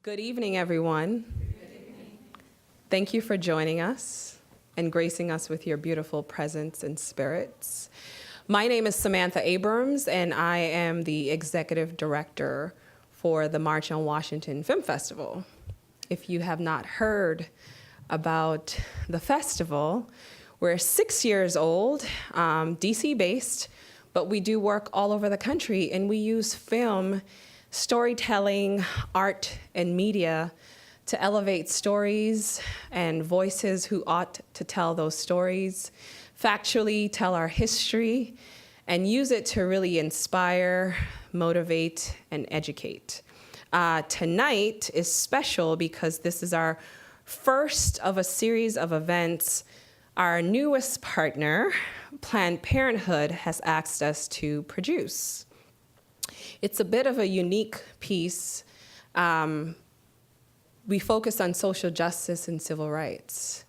Good evening, everyone. Thank you for joining us and gracing us with your beautiful presence and spirits. My name is Samantha Abrams, and I am the executive director for the March on Washington Film Festival. If you have not heard about the festival, we're 6 years old, DC-based, but we do work all over the country, and we use film, storytelling, art, and media to elevate stories and voices who ought to tell those stories, factually tell our history, and use it to really inspire, motivate, and educate. Tonight is special because this is our first of a series of events. Our newest partner, Planned Parenthood, has asked us to produce. It's a bit of a unique piece. We focus on social justice and civil rights.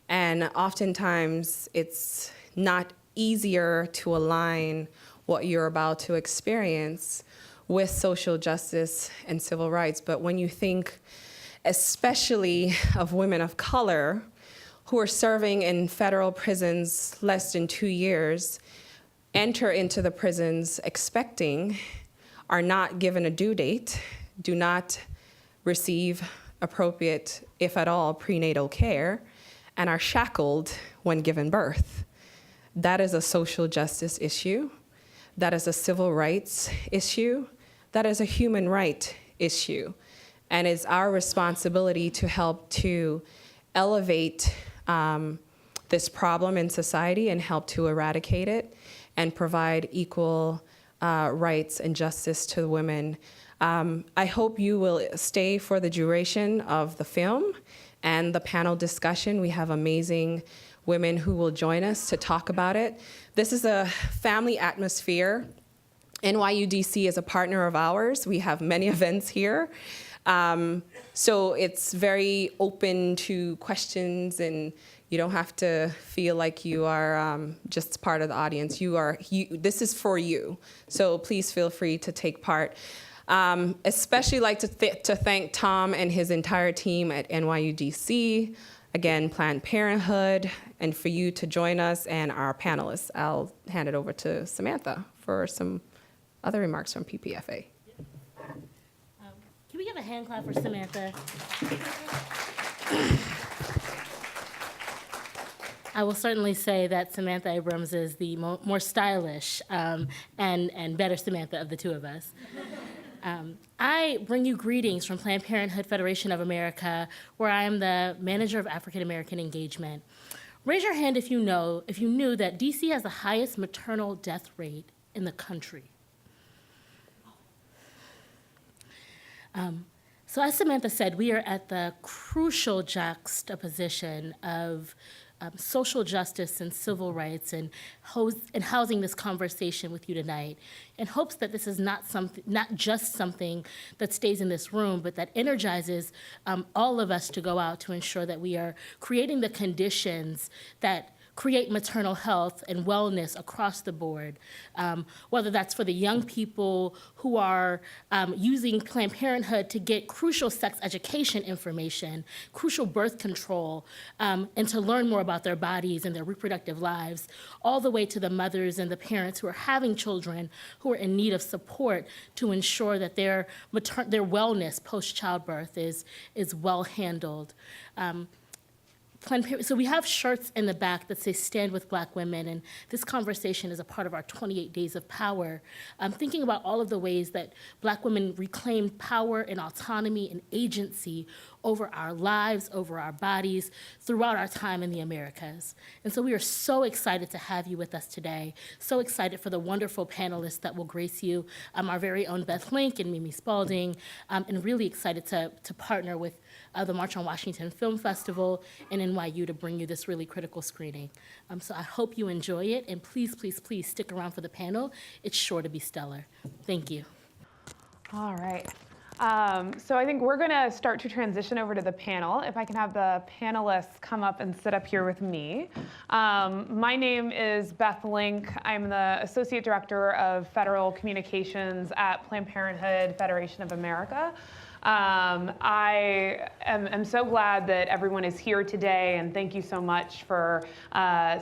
And oftentimes, it's not easier to align what you're about to experience with social justice and civil rights. But when you think especially of women of color who are serving in federal prisons less than 2 years, enter into the prisons expecting, are not given a due date, do not receive appropriate, if at all, prenatal care, and are shackled when given birth. That is a social justice issue. That is a civil rights issue. That is a human right issue. And it's our responsibility to help to elevate this problem in society and help to eradicate it and provide equal rights and justice to women. I hope you will stay for the duration of the film and the panel discussion. We have amazing women who will join us to talk about it. This is a family atmosphere. NYU DC is a partner of ours. We have many events here. So it's very open to questions, and you don't have to feel like you are just part of the audience. This is for you. So please feel free to take part. Especially like to thank Tom and his entire team at NYU DC, again, Planned Parenthood, and for you to join us and our panelists. I'll hand it over to Samantha for some other remarks from PPFA. Can we give a hand clap for Samantha? I will certainly say that Samantha Abrams is the more stylish and better Samantha of the two of us. I bring you greetings from Planned Parenthood Federation of America, where I am the manager of African American engagement. Raise your hand if you knew that DC has the highest maternal death rate in the country. So as Samantha said, we are at the crucial juxtaposition of social justice and civil rights, and housing this conversation with you tonight in hopes that this is not just something that stays in this room, but that energizes all of us to go out to ensure that we are creating the conditions that create maternal health and wellness across the board, whether that's for the young people who are using Planned Parenthood to get crucial sex education information, crucial birth control, and to learn more about their bodies and their reproductive lives, all the way to the mothers and the parents who are having children who are in need of support to ensure that their wellness post-childbirth is well handled. So we have shirts in the back that say "Stand with Black Women," and this conversation is a part of our 28 Days of Power, thinking about all of the ways that Black women reclaim power and autonomy and agency over our lives, over our bodies, throughout our time in the Americas. And so we are so excited to have you with us today, so excited for the wonderful panelists that will grace you, our very own Beth Link and Mimi Spalding, and really excited to partner with the March on Washington Film Festival and NYU to bring you this really critical screening. So I hope you enjoy it, and please, please, please stick around for the panel. It's sure to be stellar. Thank you. All right. So I think we're going to start to transition over to the panel. If I can have the panelists come up and sit up here with me. My name is Beth Link. I'm the Associate Director of Federal Communications at Planned Parenthood Federation of America. I am so glad that everyone is here today, and thank you so much for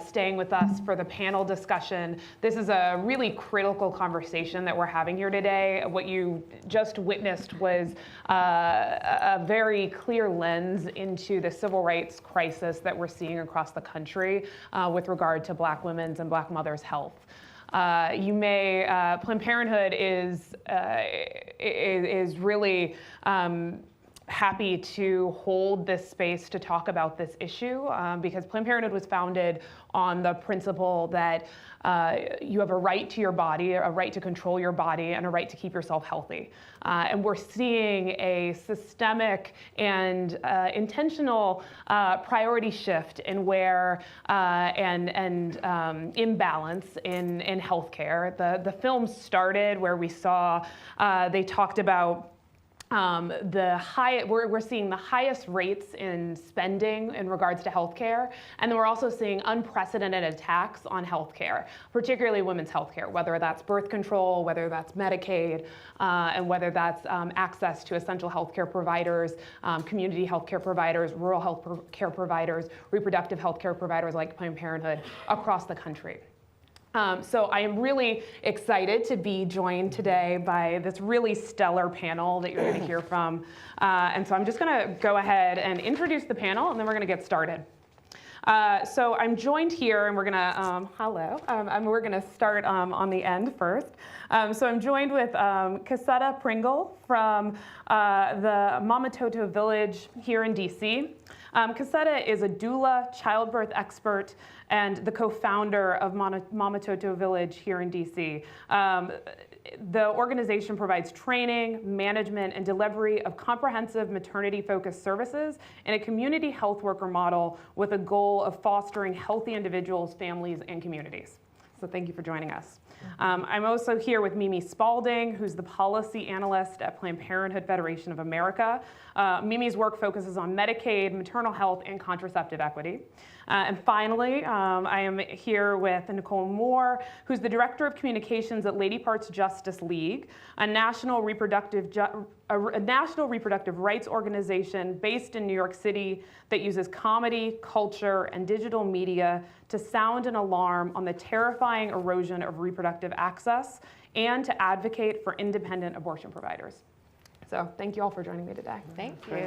staying with us for the panel discussion. This is a really critical conversation that we're having here today. What you just witnessed was a very clear lens into the civil rights crisis that we're seeing across the country with regard to Black women's and Black mothers' health. Planned Parenthood is really happy to hold this space to talk about this issue because Planned Parenthood was founded on the principle that you have a right to your body, a right to control your body, and a right to keep yourself healthy. And we're seeing a systemic and intentional priority shift in where and imbalance in healthcare. The film started where we saw they talked about we're seeing the highest rates in spending in regards to healthcare, and then we're also seeing unprecedented attacks on healthcare, particularly women's healthcare, whether that's birth control, whether that's Medicaid, and whether that's access to essential healthcare providers, community healthcare providers, rural healthcare providers, reproductive healthcare providers like Planned Parenthood across the country. So I am really excited to be joined today by this really stellar panel that you're going to hear from. And so I'm just going to go ahead and introduce the panel, and then we're going to get started. So I'm joined here, and we're going to, we're going to start on the end first. So I'm joined with Casetta Pringle from the Mamatoto Village here in DC. Casetta is a doula, childbirth expert, and the co-founder of Mamatoto Village here in DC. The organization provides training, management, and delivery of comprehensive maternity-focused services in a community health worker model with a goal of fostering healthy individuals, families, and communities. So thank you for joining us. I'm also here with Mimi Spalding, who's the policy analyst at Planned Parenthood Federation of America. Mimi's work focuses on Medicaid, maternal health, and contraceptive equity. And finally, I am here with Nicole Moore, who's the Director of Communications at Lady Parts Justice League, a national reproductive rights organization based in New York City that uses comedy, culture, and digital media to sound an alarm on the terrifying erosion of reproductive access and to advocate for independent abortion providers. So thank you all for joining me today. Thank you.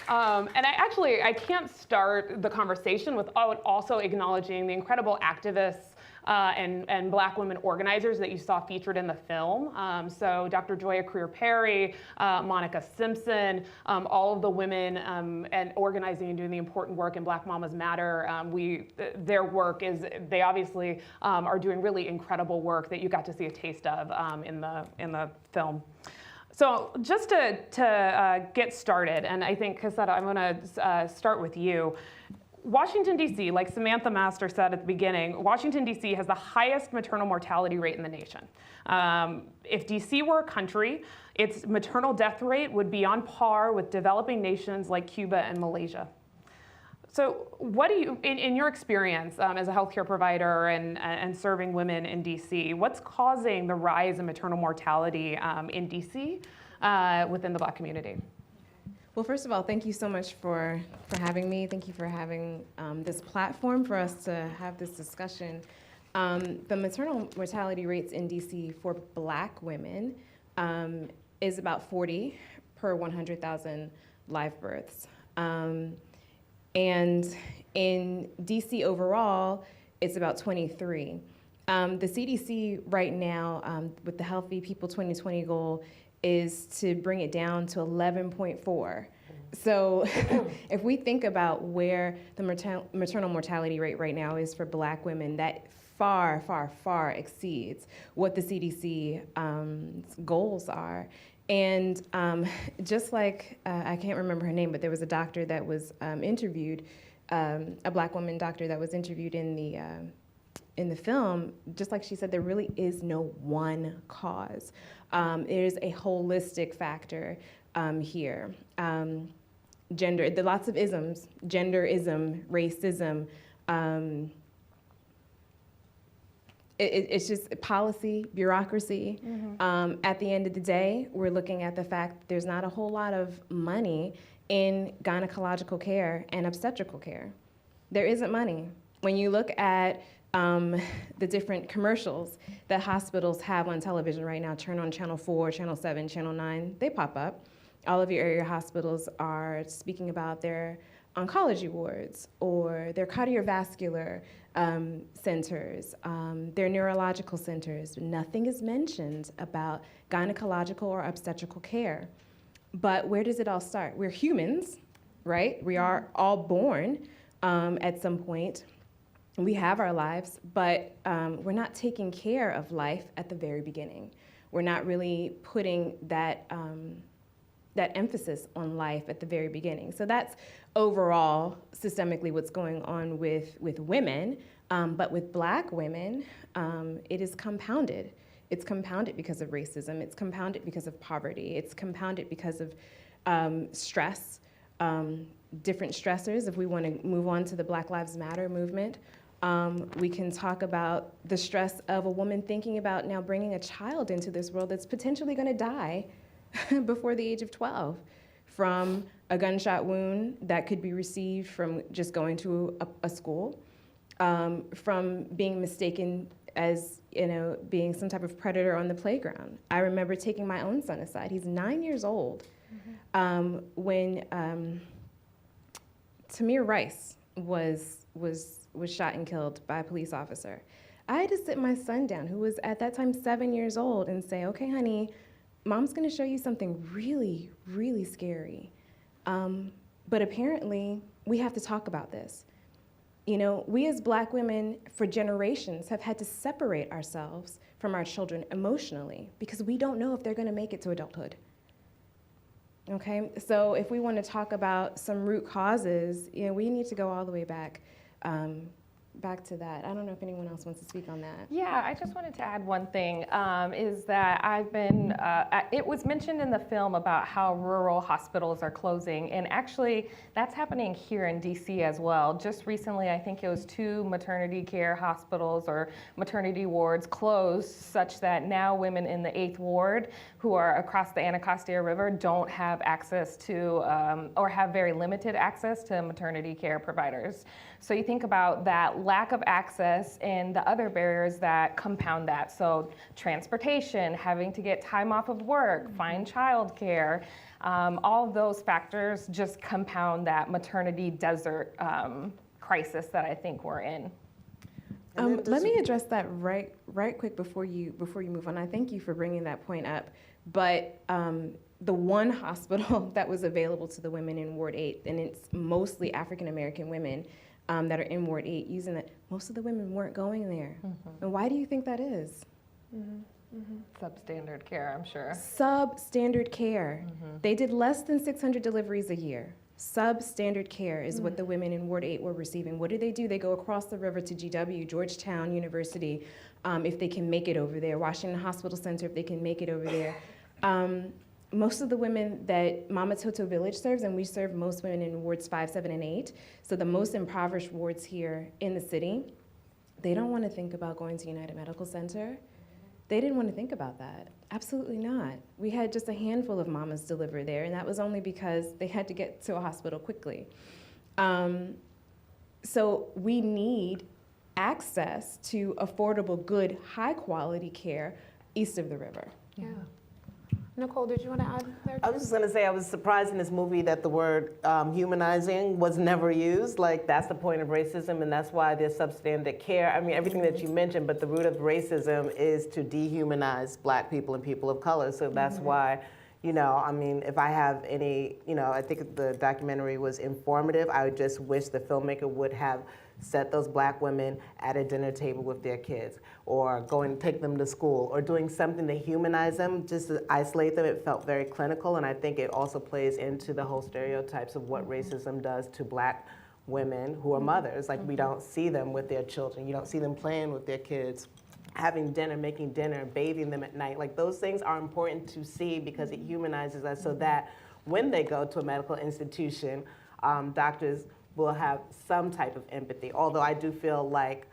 And I can't start the conversation without also acknowledging the incredible activists and Black women organizers that you saw featured in the film. So Dr. Joya Creer-Perry, Monica Simpson, all of the women and organizing and doing the important work in Black Mamas Matter. Their work is, they obviously are doing really incredible work that you got to see a taste of in the film. So just to get started, and I think, Casetta, I'm going to start with you. Washington, D.C., like Samantha Master said at the beginning, Washington, D.C. has the highest maternal mortality rate in the nation. If D.C. were a country, its maternal death rate would be on par with developing nations like Cuba and Malaysia. So what do you, in your experience as a healthcare provider and serving women in DC, what's causing the rise in maternal mortality in DC within the Black community? Well, first of all, thank you so much for having me. Thank you for having this platform for us to have this discussion. The maternal mortality rates in DC for Black women is about 40 per 100,000 live births. And in DC overall, it's about 23. The CDC right now, with the Healthy People 2020 goal, is to bring it down to 11.4. So if we think about where the maternal mortality rate right now is for Black women, that far, far, far exceeds what the CDC goals are. And just like, I can't remember her name, but there was a doctor that was interviewed, a Black woman doctor that was interviewed in the film, just like she said, there really is no one cause. It is a holistic factor here. Gender, there are lots of isms, genderism, racism, It's just policy, bureaucracy. At the end of the day, we're looking at the fact that there's not a whole lot of money in gynecological care and obstetrical care. There isn't money. When you look at the different commercials that hospitals have on television right now, turn on Channel 4, Channel 7, Channel 9, they pop up. All of your area hospitals are speaking about their oncology wards or their cardiovascular centers, their neurological centers. Nothing is mentioned about gynecological or obstetrical care. But where does it all start? We're humans, right? We are all born at some point. We have our lives, but we're not taking care of life at the very beginning. We're not really putting that emphasis on life at the very beginning. So that's overall systemically what's going on with women, but with Black women, it is compounded. It's compounded because of racism. It's compounded because of poverty. It's compounded because of stress, different stressors. If we want to move on to the Black Lives Matter movement, we can talk about the stress of a woman thinking about now bringing a child into this world that's potentially going to die before the age of 12 from a gunshot wound that could be received from just going to a school, from being mistaken as being some type of predator on the playground. I remember taking my own son aside. He's 9 years old when Tamir Rice was shot and killed by a police officer. I had to sit my son down, who was at that time 7 years old, and say, okay, honey, Mom's gonna show you something really, really scary. But apparently, we have to talk about this. We as Black women for generations have had to separate ourselves from our children emotionally because we don't know if they're gonna make it to adulthood. Okay, so if we wanna talk about some root causes, we need to go all the way back to that. I don't know if anyone else wants to speak on that. Yeah, I just wanted to add one thing, is that I've been, it was mentioned in the film about how rural hospitals are closing, and actually that's happening here in DC as well. Just recently, I think it was 2 maternity care hospitals or maternity wards closed, such that now women in the 8th ward who are across the Anacostia River don't have access to, or have very limited access to maternity care providers. So you think about that lack of access and the other barriers that compound that. So transportation, having to get time off of work, find childcare, all of those factors just compound that maternity desert crisis that I think we're in. Let me address that right quick before you move on. I thank you for bringing that point up. But the one hospital that was available to the women in Ward 8, and it's mostly African American women that are in Ward 8 using it, most of the women weren't going there. And why do you think that is? Substandard care, I'm sure. Substandard care. They did less than 600 deliveries a year. Substandard care is what the women in Ward 8 were receiving. What do? They go across the river to GW, Georgetown University, if they can make it over there, Washington Hospital Center, if they can make it over there. Most of the women that Mama Toto Village serves, and we serve most women in wards 5, 7, and 8, so the most impoverished wards here in the city, they don't want to think about going to United Medical Center. They didn't want to think about that. Absolutely not. We had just a handful of mamas deliver there, and that was only because they had to get to a hospital quickly. So we need access to affordable, good, high-quality care east of the river. Yeah. Nicole, did you want to add there? I was just going to say, I was surprised in this movie that the word humanizing was never used. Like, that's the point of racism, and that's why there's substandard care. I mean, everything that you mentioned, but the root of racism is to dehumanize Black people and people of color. So that's why, I mean, if I have any, I think the documentary was informative. I would just wish the filmmaker would have set those Black women at a dinner table with their kids, or going to take them to school, or doing something to humanize them, just to isolate them. It felt very clinical, and I think it also plays into the whole stereotypes of what racism does to Black women who are mothers. Like, we don't see them with their children. You don't see them playing with their kids, having dinner, making dinner, bathing them at night. Like, those things are important to see because it humanizes us, so that when they go to a medical institution, doctors will have some type of empathy. Although I do feel like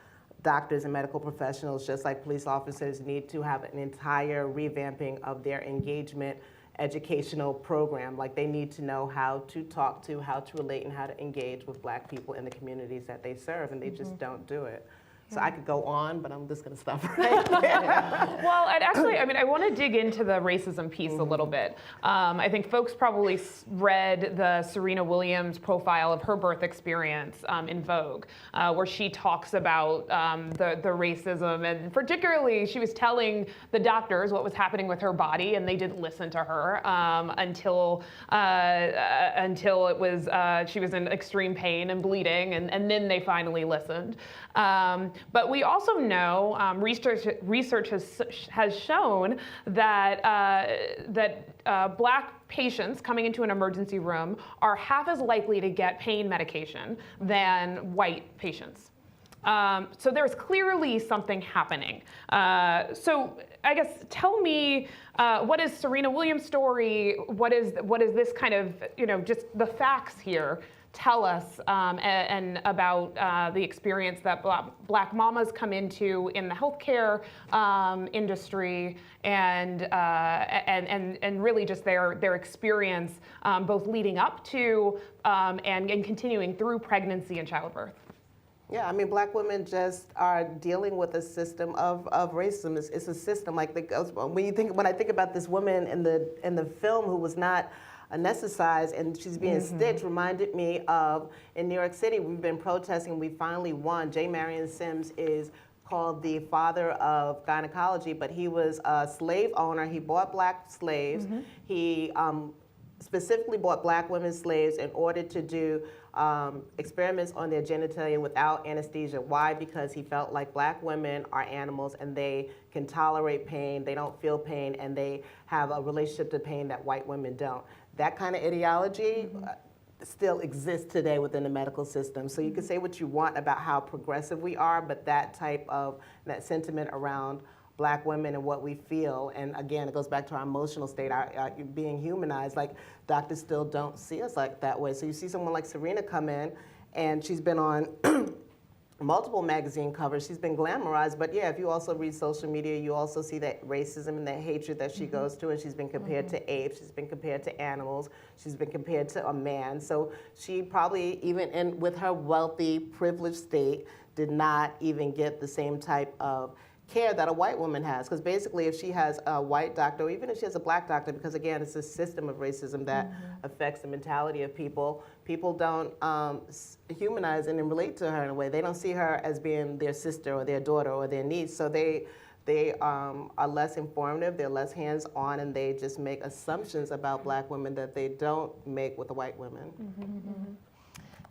doctors and medical professionals, just like police officers, need to have an entire revamping of their engagement educational program. Like, they need to know how to talk to, how to relate, and how to engage with Black people in the communities that they serve, and they just don't do it. So I could go on, but I'm just going to stop right there. Well, and actually, I want to dig into the racism piece a little bit. I think folks probably read the Serena Williams profile of her birth experience in Vogue, where she talks about the racism, and particularly she was telling the doctors what was happening with her body, and they didn't listen to her until it was she was in extreme pain and bleeding, and then they finally listened. But we also know research has shown that Black patients coming into an emergency room are half as likely to get pain medication than white patients. So there's clearly something happening. So I guess tell me, what is Serena Williams' story? What is this kind of, just the facts here tell us and about the experience that Black mamas come into in the healthcare industry, and really just their experience both leading up to and continuing through pregnancy and childbirth. Yeah, Black women just are dealing with a system of racism. It's a system when I think about this woman in the film who was not anesthetized and she's being stitched, reminded me of, in New York City, we've been protesting, we finally won. J. Marion Sims is called the father of gynecology, but he was a slave owner. He bought Black slaves. He specifically bought Black women slaves in order to do experiments on their genitalia without anesthesia. Why? Because he felt like Black women are animals and they can tolerate pain, they don't feel pain, and they have a relationship to pain that white women don't. That kind of ideology still exists today within the medical system. So you can say what you want about how progressive we are, but that sentiment around Black women and what we feel, and again, it goes back to our emotional state, our being humanized. Like, doctors still don't see us like that way. So you see someone like Serena come in, and she's been on multiple magazine covers. She's been glamorized, but yeah, if you also read social media, you also see that racism and that hatred that she goes to, and she's been compared to apes, she's been compared to animals, she's been compared to a man. So she probably, even with her wealthy, privileged state, did not even get the same type of care that a white woman has. Because basically, if she has a white doctor, or even if she has a Black doctor, because again, it's a system of racism that affects the mentality of people, people don't humanize and relate to her in a way. They don't see her as being their sister or their daughter or their niece. So they are less informative, they're less hands-on, and they just make assumptions about Black women that they don't make with the white women.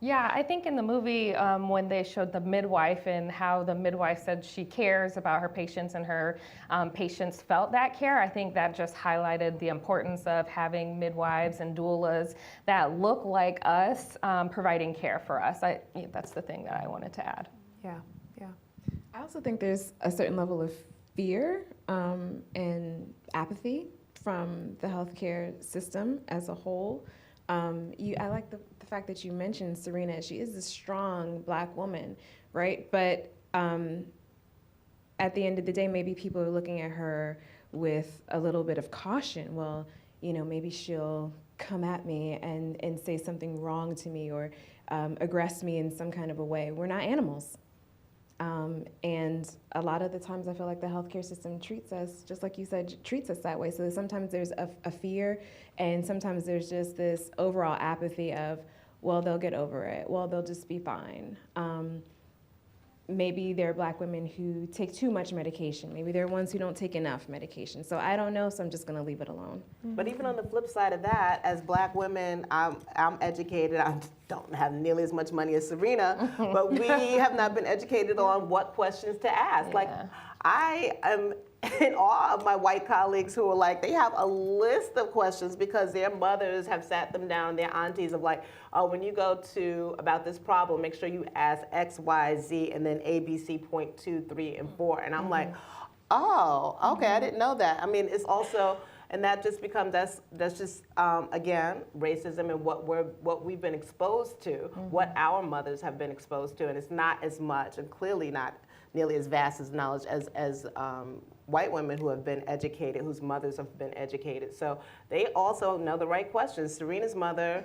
Yeah, I think in the movie, when they showed the midwife and how the midwife said she cares about her patients and her patients felt that care, I think that just highlighted the importance of having midwives and doulas that look like us providing care for us. That's the thing that I wanted to add. Yeah. I also think there's a certain level of fear and apathy from the healthcare system as a whole. I like the fact that you mentioned Serena. She is a strong Black woman, right? But at the end of the day, maybe people are looking at her with a little bit of caution. Well, maybe she'll come at me and say something wrong to me or aggress me in some kind of a way. We're not animals. And a lot of the times I feel like the healthcare system treats us, just like you said, treats us that way. So sometimes there's a fear, and sometimes there's just this overall apathy of, well, they'll get over it. Well, they'll just be fine. Maybe there are Black women who take too much medication. Maybe there are ones who don't take enough medication. So I don't know, so I'm just gonna leave it alone. But even on the flip side of that, as Black women, I'm educated. I don't have nearly as much money as Serena, but we have not been educated on what questions to ask. Yeah. Like, I am in awe of my white colleagues who are like, they have a list of questions because their mothers have sat them down, their aunties of like, oh, when you go to about this problem, make sure you ask X, Y, Z, and then A, B, C, point 2, 3, and 4. And I'm like, oh, okay, I didn't know that. It's also, And that just becomes, that's just, again, racism and what we've been exposed to, what our mothers have been exposed to. And it's not as much, and clearly not nearly as vast as knowledge as white women who have been educated, whose mothers have been educated. So they also know the right questions. Serena's mother,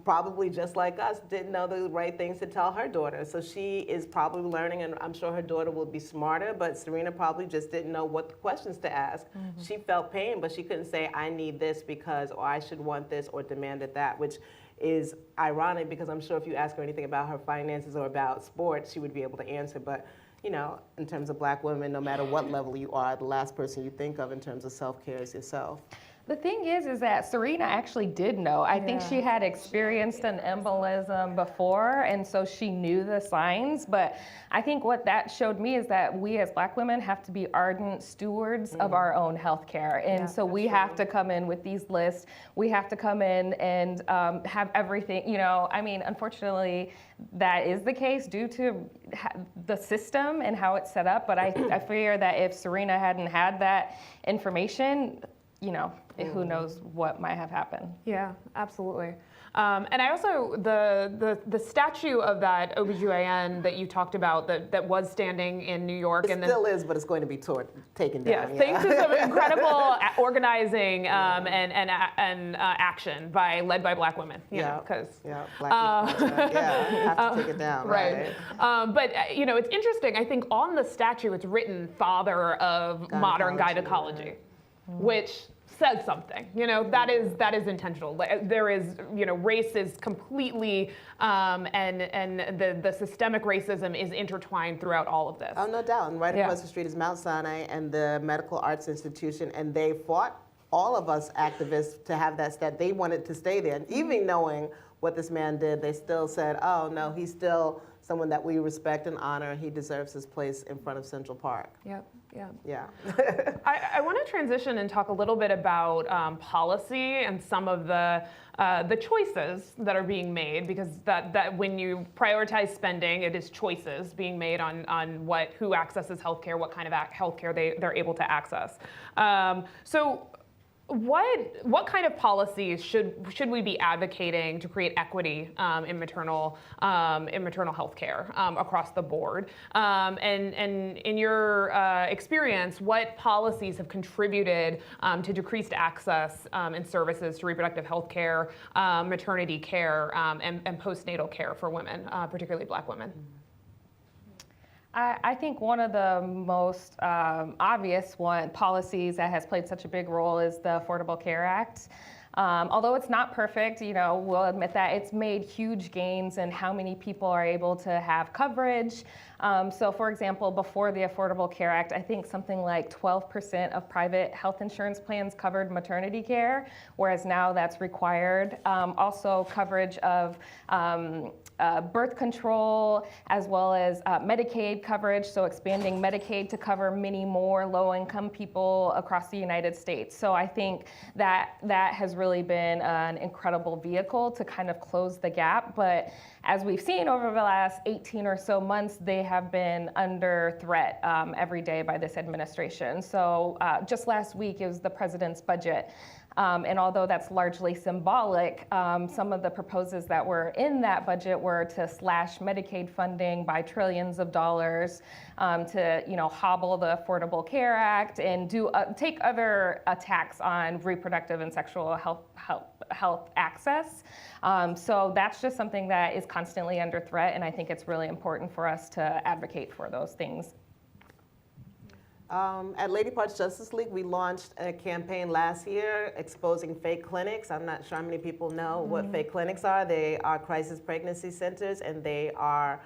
probably just like us, didn't know the right things to tell her daughter. So she is probably learning, and I'm sure her daughter will be smarter, but Serena probably just didn't know what questions to ask. She felt pain, but she couldn't say, I need this because, or I should want this, or demanded that, which is ironic because I'm sure if you ask her anything about her finances or about sports, she would be able to answer. But you know, in terms of black women, no matter what level you are, the last person you think of in terms of self-care is yourself. The thing is that Serena actually did know. I think she had experienced an embolism before, and so she knew the signs. But I think what that showed me is that we as black women have to be ardent stewards of our own health care. And so we have to come in with these lists. We have to come in and have everything, you know, I mean, unfortunately, that is the case due to the system and how it's set up. But I fear that if Serena hadn't had that information, you know, who knows what might have happened. Yeah, absolutely. And I also, the statue of that OBGYN that you talked about that was standing in New York. It still is, but it's going to be taken down. Yeah, thanks to some incredible organizing and action led by black women. You know, because black people have to take it down. Right. But you know, it's interesting. I think on the statue it's written "Father of Modern Gynecology," which says something. You know, that is intentional. There is, you know, race is completely, and the systemic racism is intertwined throughout all of this. Oh, no doubt. And right across the street is Mount Sinai and the Medical Arts Institution, and they fought, all of us activists, to have that they wanted to stay there. And even knowing what this man did, they still said, oh, no, he's still someone that we respect and honor, and he deserves his place in front of Central Park. Yep. Yeah. I want to transition and talk a little bit about policy and some of the choices that are being made, because that when you prioritize spending, it is choices being made on who accesses healthcare, what kind of healthcare they're able to access. So what kind of policies should we be advocating to create equity in maternal health care across the board? And in your experience, what policies have contributed to decreased access and services to reproductive health care, maternity care, and postnatal care for women, particularly black women? I think one of the most obvious policies that has played such a big role is the Affordable Care Act. Although it's not perfect, you know, we'll admit that it's made huge gains in how many people are able to have coverage. So for example, before the Affordable Care Act, I think something like 12% of private health insurance plans covered maternity care, whereas now that's required. Also coverage of birth control, as well as Medicaid coverage, so expanding Medicaid to cover many more low-income people across the United States. So I think that has really been an incredible vehicle to kind of close the gap. But as we've seen over the last 18 or so months, they have been under threat every day by this administration. So just last week, it was the president's budget. And although that's largely symbolic, some of the proposals that were in that budget were to slash Medicaid funding by trillions of dollars, to hobble the Affordable Care Act and take other attacks on reproductive and sexual health access. So that's just something that is constantly under threat, and I think it's really important for us to advocate for those things. At Lady Parts Justice League, we launched a campaign last year exposing fake clinics. I'm not sure how many people know what fake clinics are. They are crisis pregnancy centers, and they are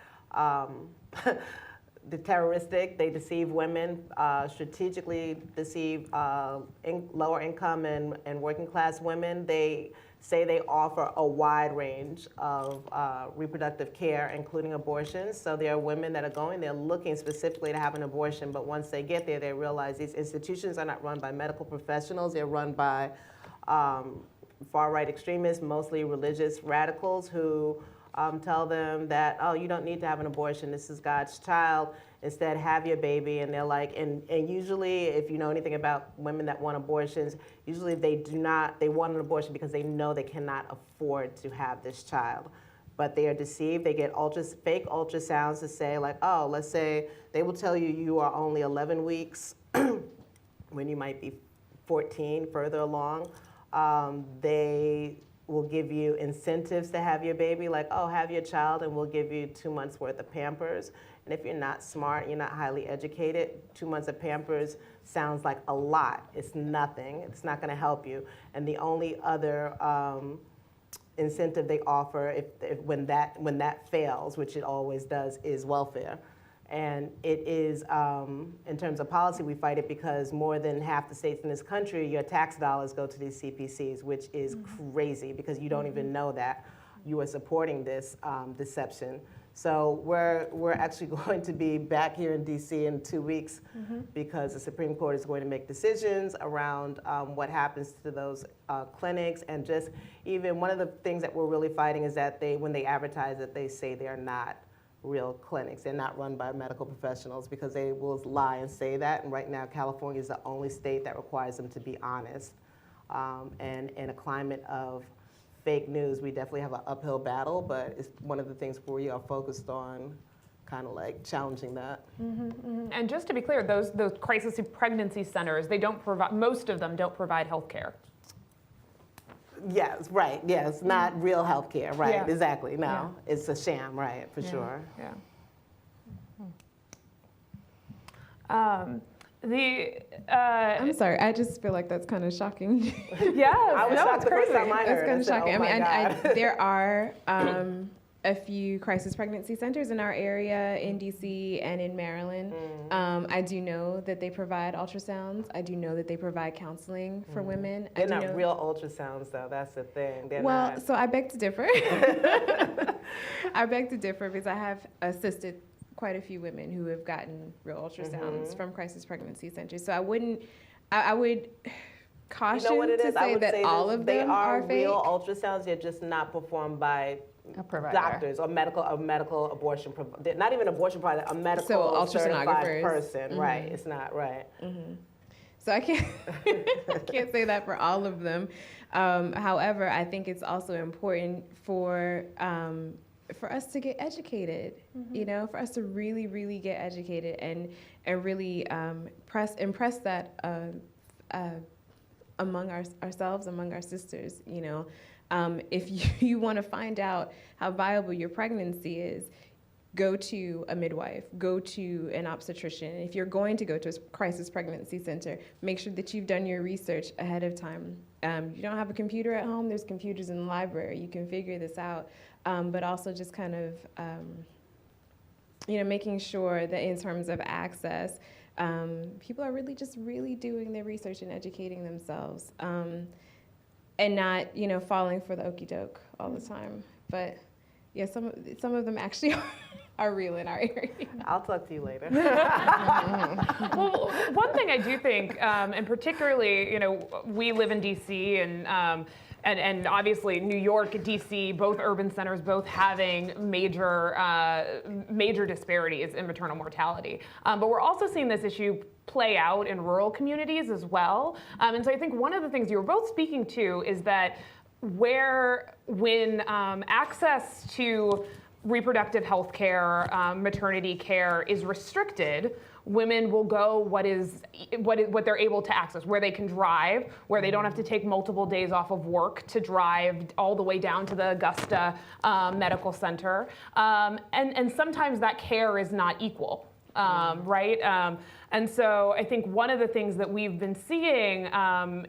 terroristic. They deceive women, strategically deceive lower income and working class women. They say they offer a wide range of reproductive care, including abortions. So there are women that are going there looking specifically to have an abortion, but once they get there, they realize these institutions are not run by medical professionals. They're run by far-right extremists, mostly religious radicals who Tell them that, oh, you don't need to have an abortion. This is God's child. Instead, have your baby. And they're like, and usually, if you know anything about women that want abortions, usually they want an abortion because they know they cannot afford to have this child. But they are deceived. They get fake ultrasounds to say, like, oh, let's say they will tell you you are only 11 weeks when you might be 14, further along. They will give you incentives to have your baby, like, oh, have your child and we'll give you 2 months worth of Pampers. And if you're not smart, you're not highly educated, 2 months of Pampers sounds like a lot. It's nothing. It's not going to help you. And the only other incentive they offer when that fails, which it always does, is welfare. And it is, in terms of policy, we fight it because more than half the states in this country, your tax dollars go to these CPCs, which is crazy because you don't even know that you are supporting this deception. So we're actually going to be back here in DC in 2 weeks because the Supreme Court is going to make decisions around what happens to those clinics. And just even one of the things that we're really fighting is that when they advertise it, they say they're not real clinics. They're not run by medical professionals because they will lie and say that. And right now, California is the only state that requires them to be honest. And in a climate of fake news, we definitely have an uphill battle, but it's one of the things we are focused on kind of like challenging that. And just to be clear, those crisis pregnancy centers, they don't provide, most of them don't provide health care. Yes, right. Yes, not real health care. Right, Yeah. exactly. No, it's a sham, right, for sure. Yeah. I'm sorry, I just feel like that's kind of shocking. Yeah, I was shocked the first time I heard That's kind of it. shocking. Oh my God. There are a few crisis pregnancy centers in our area, in DC and in Maryland. I do know that they provide ultrasounds. I do know that they provide counseling for women. They're not real ultrasounds, though. That's the thing. They're Well, not. so I beg to differ. I beg to differ because I have assisted quite a few women who have gotten real ultrasounds from crisis pregnancy centers. So I would caution to say that all of them are fake. They are real ultrasounds. They're just not performed by doctors or medical abortion, not even abortion provider, a medical certified person. Right, it's not right. So I can't say that for all of them. However, I think it's also important for us to get educated, you know, for us to really, really get educated and really impress that among ourselves, among our sisters, you know. If you want to find out how viable your pregnancy is, go to a midwife, go to an obstetrician. If you're going to go to a crisis pregnancy center, make sure that you've done your research ahead of time. You don't have a computer at home, there's computers in the library. You can figure this out. But also just kind of, you know, making sure that in terms of access, people are really doing their research and educating themselves. And not, you know, falling for the okie doke all the time. But yeah, some of them actually are real in our area. I'll talk to you later. Well, one thing I do think, and particularly, you know, we live in DC and obviously New York, DC, both urban centers, both having major disparities in maternal mortality. But we're also seeing this issue play out in rural communities as well. And so I think one of the things you were both speaking to is that when access to reproductive health care, maternity care is restricted, women will go what they're able to access, where they can drive, where they don't have to take multiple days off of work to drive all the way down to the Augusta Medical Center. And sometimes that care is not equal, right? And so I think one of the things that we've been seeing,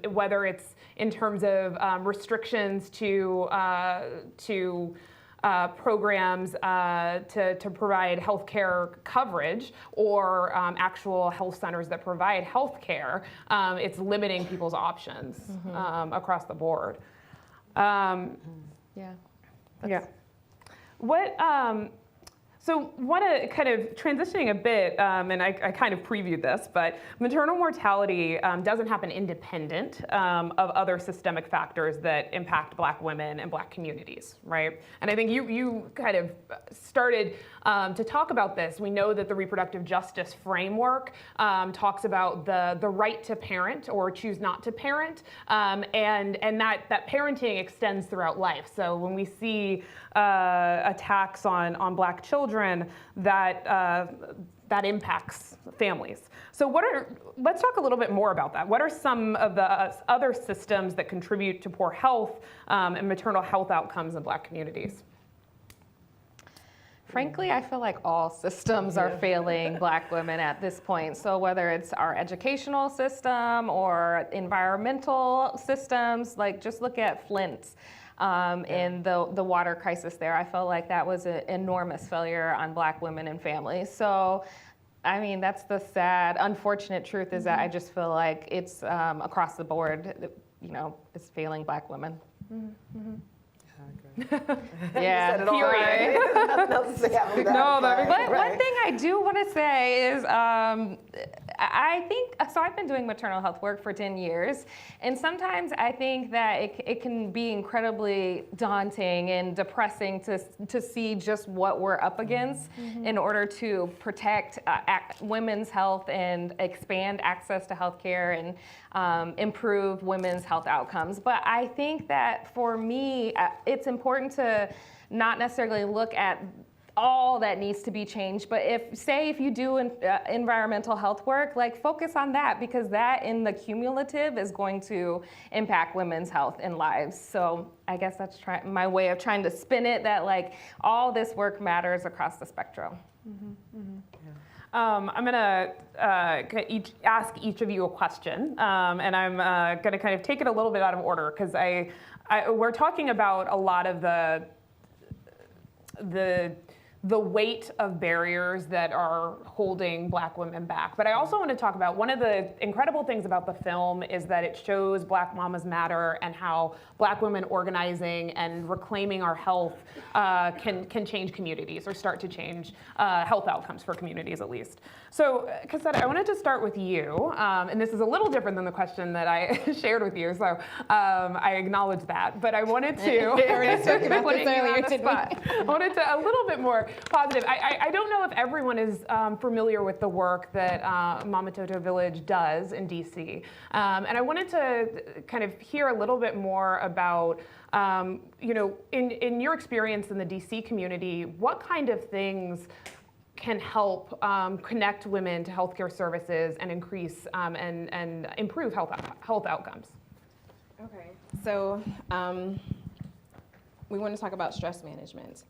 whether it's in terms of restrictions to programs to provide healthcare coverage or actual health centers that provide healthcare, it's limiting people's options across the board. Yeah. Yeah. So want to kind of transitioning a bit, and I kind of previewed this, but maternal mortality doesn't happen independent of other systemic factors that impact Black women and Black communities, right? And I think you kind of started to talk about this. We know that the reproductive justice framework talks about the right to parent or choose not to parent, and that parenting extends throughout life. So when we see attacks on Black children, that impacts families. So let's talk a little bit more about that. What are some of the other systems that contribute to poor health and maternal health outcomes in Black communities? Frankly, I feel like all systems are failing Black women at this point. So whether it's our educational system or environmental systems, like just look at Flint. In the water crisis there, I felt like that was an enormous failure on Black women and families. So, I mean, that's the sad, unfortunate truth is that I just feel like it's across the board, it's failing Black women. Yeah, said it all right. Nothing else to say after that. No, but one thing I do want to say is I think, so I've been doing maternal health work for 10 years, and sometimes I think that it can be incredibly daunting and depressing to see just what we're up against in order to protect women's health and expand access to healthcare and improve women's health outcomes. But I think that for me, it's important to not necessarily look at all that needs to be changed, but if you do environmental health work, like focus on that, because that in the cumulative is going to impact women's health and lives. So I guess that's my way of trying to spin it, that like all this work matters across the spectrum. I'm going to ask each of you a question, and I'm going to kind of take it a little bit out of order, because we're talking about a lot of the weight of barriers that are holding Black women back. But I also want to talk about one of the incredible things about the film is that it shows Black Mamas Matter and how Black women organizing and reclaiming our health can change communities, or start to change health outcomes for communities at least. So, Cassetta, I wanted to start with you, and this is a little different than the question that I shared with you, so I acknowledge that. But I wanted to I wanted to a little bit more positive. I don't know if everyone is familiar with the work that Mama Toto Village does in DC, and I wanted to kind of hear a little bit more about, in your experience in the DC community, what kind of things can help connect women to healthcare services and increase and improve health outcomes. Okay, so we want to talk about stress management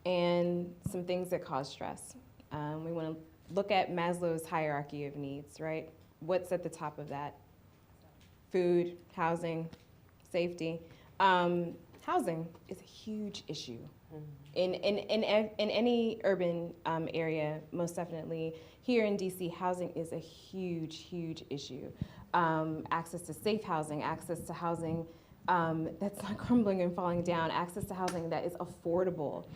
and some things that cause stress. We want to look at Maslow's hierarchy of needs, right? What's at the top of that? Food, housing, safety. Housing is a huge issue. In any urban area, most definitely. Here in DC, housing is a huge issue. Access to safe housing, access to housing that's not crumbling and falling down, access to housing that is affordable.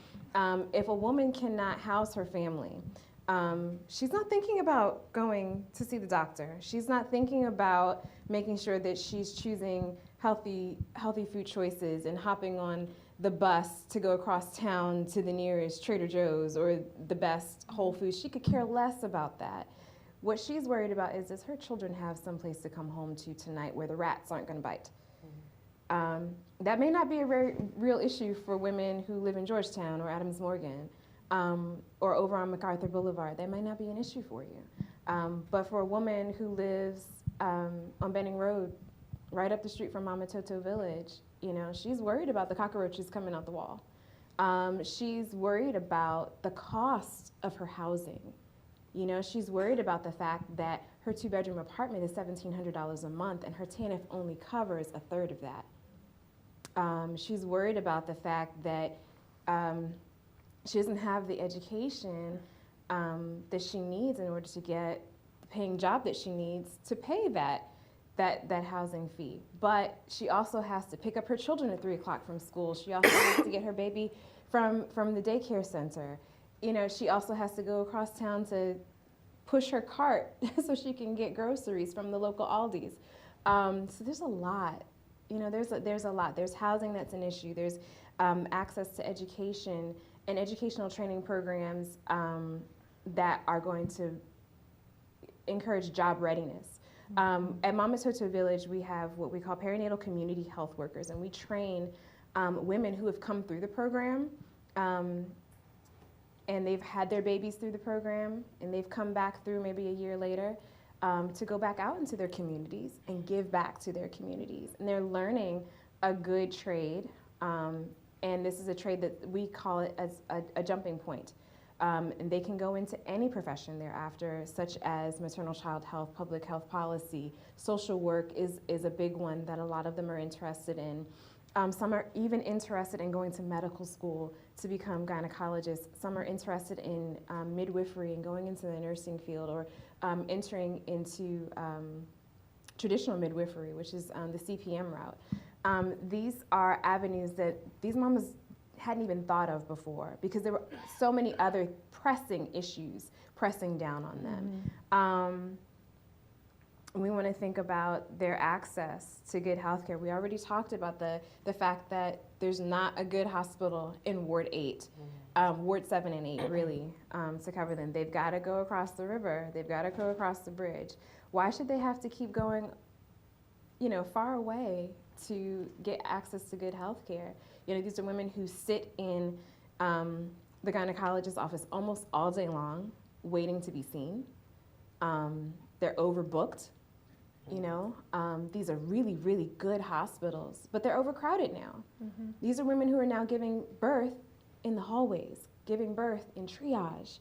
If a woman cannot house her family, she's not thinking about going to see the doctor. She's not thinking about making sure that she's choosing healthy food choices and hopping on the bus to go across town to the nearest Trader Joe's or the best Whole Foods. She could care less about that. What she's worried about is, does her children have some place to come home to tonight where the rats aren't going to bite? That may not be a very real issue for women who live in Georgetown or Adams Morgan or over on MacArthur Boulevard. That might not be an issue for you. But for a woman who lives on Benning Road, right up the street from Mama Toto Village, she's worried about the cockroaches coming out the wall. She's worried about the cost of her housing. She's worried about the fact that her 2-bedroom apartment is $1,700 a month and her TANF only covers a third of that. She's worried about the fact that she doesn't have the education that she needs in order to get the paying job that she needs to pay that housing fee. But she also has to pick up her children at 3 o'clock from school. She also has to get her baby from the daycare center. she also has to go across town to push her cart so she can get groceries from the local Aldi's. So there's a lot. There's a lot. There's housing that's an issue. There's access to education and educational training programs that are going to encourage job readiness. At Mama Toto Village, we have what we call perinatal community health workers, and we train women who have come through the program, and they've had their babies through the program, and they've come back through maybe a year later to go back out into their communities and give back to their communities. And they're learning a good trade, and this is a trade that we call it as a jumping point. And they can go into any profession thereafter, such as maternal child health, public health policy. Social work is a big one that a lot of them are interested in. Some are even interested in going to medical school to become gynecologists. Some are interested in midwifery and going into the nursing field, or entering into traditional midwifery, which is the CPM route. These are avenues that these mamas hadn't even thought of before, because there were so many other pressing issues pressing down on them. We want to think about their access to good health care. We already talked about the fact that there's not a good hospital in Ward 8, Ward 7 and 8, really, to cover them. They've got to go across the river. They've got to go across the bridge. Why should they have to keep going, far away to get access to good health care? These are women who sit in the gynecologist's office almost all day long, waiting to be seen. They're overbooked. These are really, really good hospitals, but they're overcrowded now. These are women who are now giving birth in the hallways, giving birth in triage,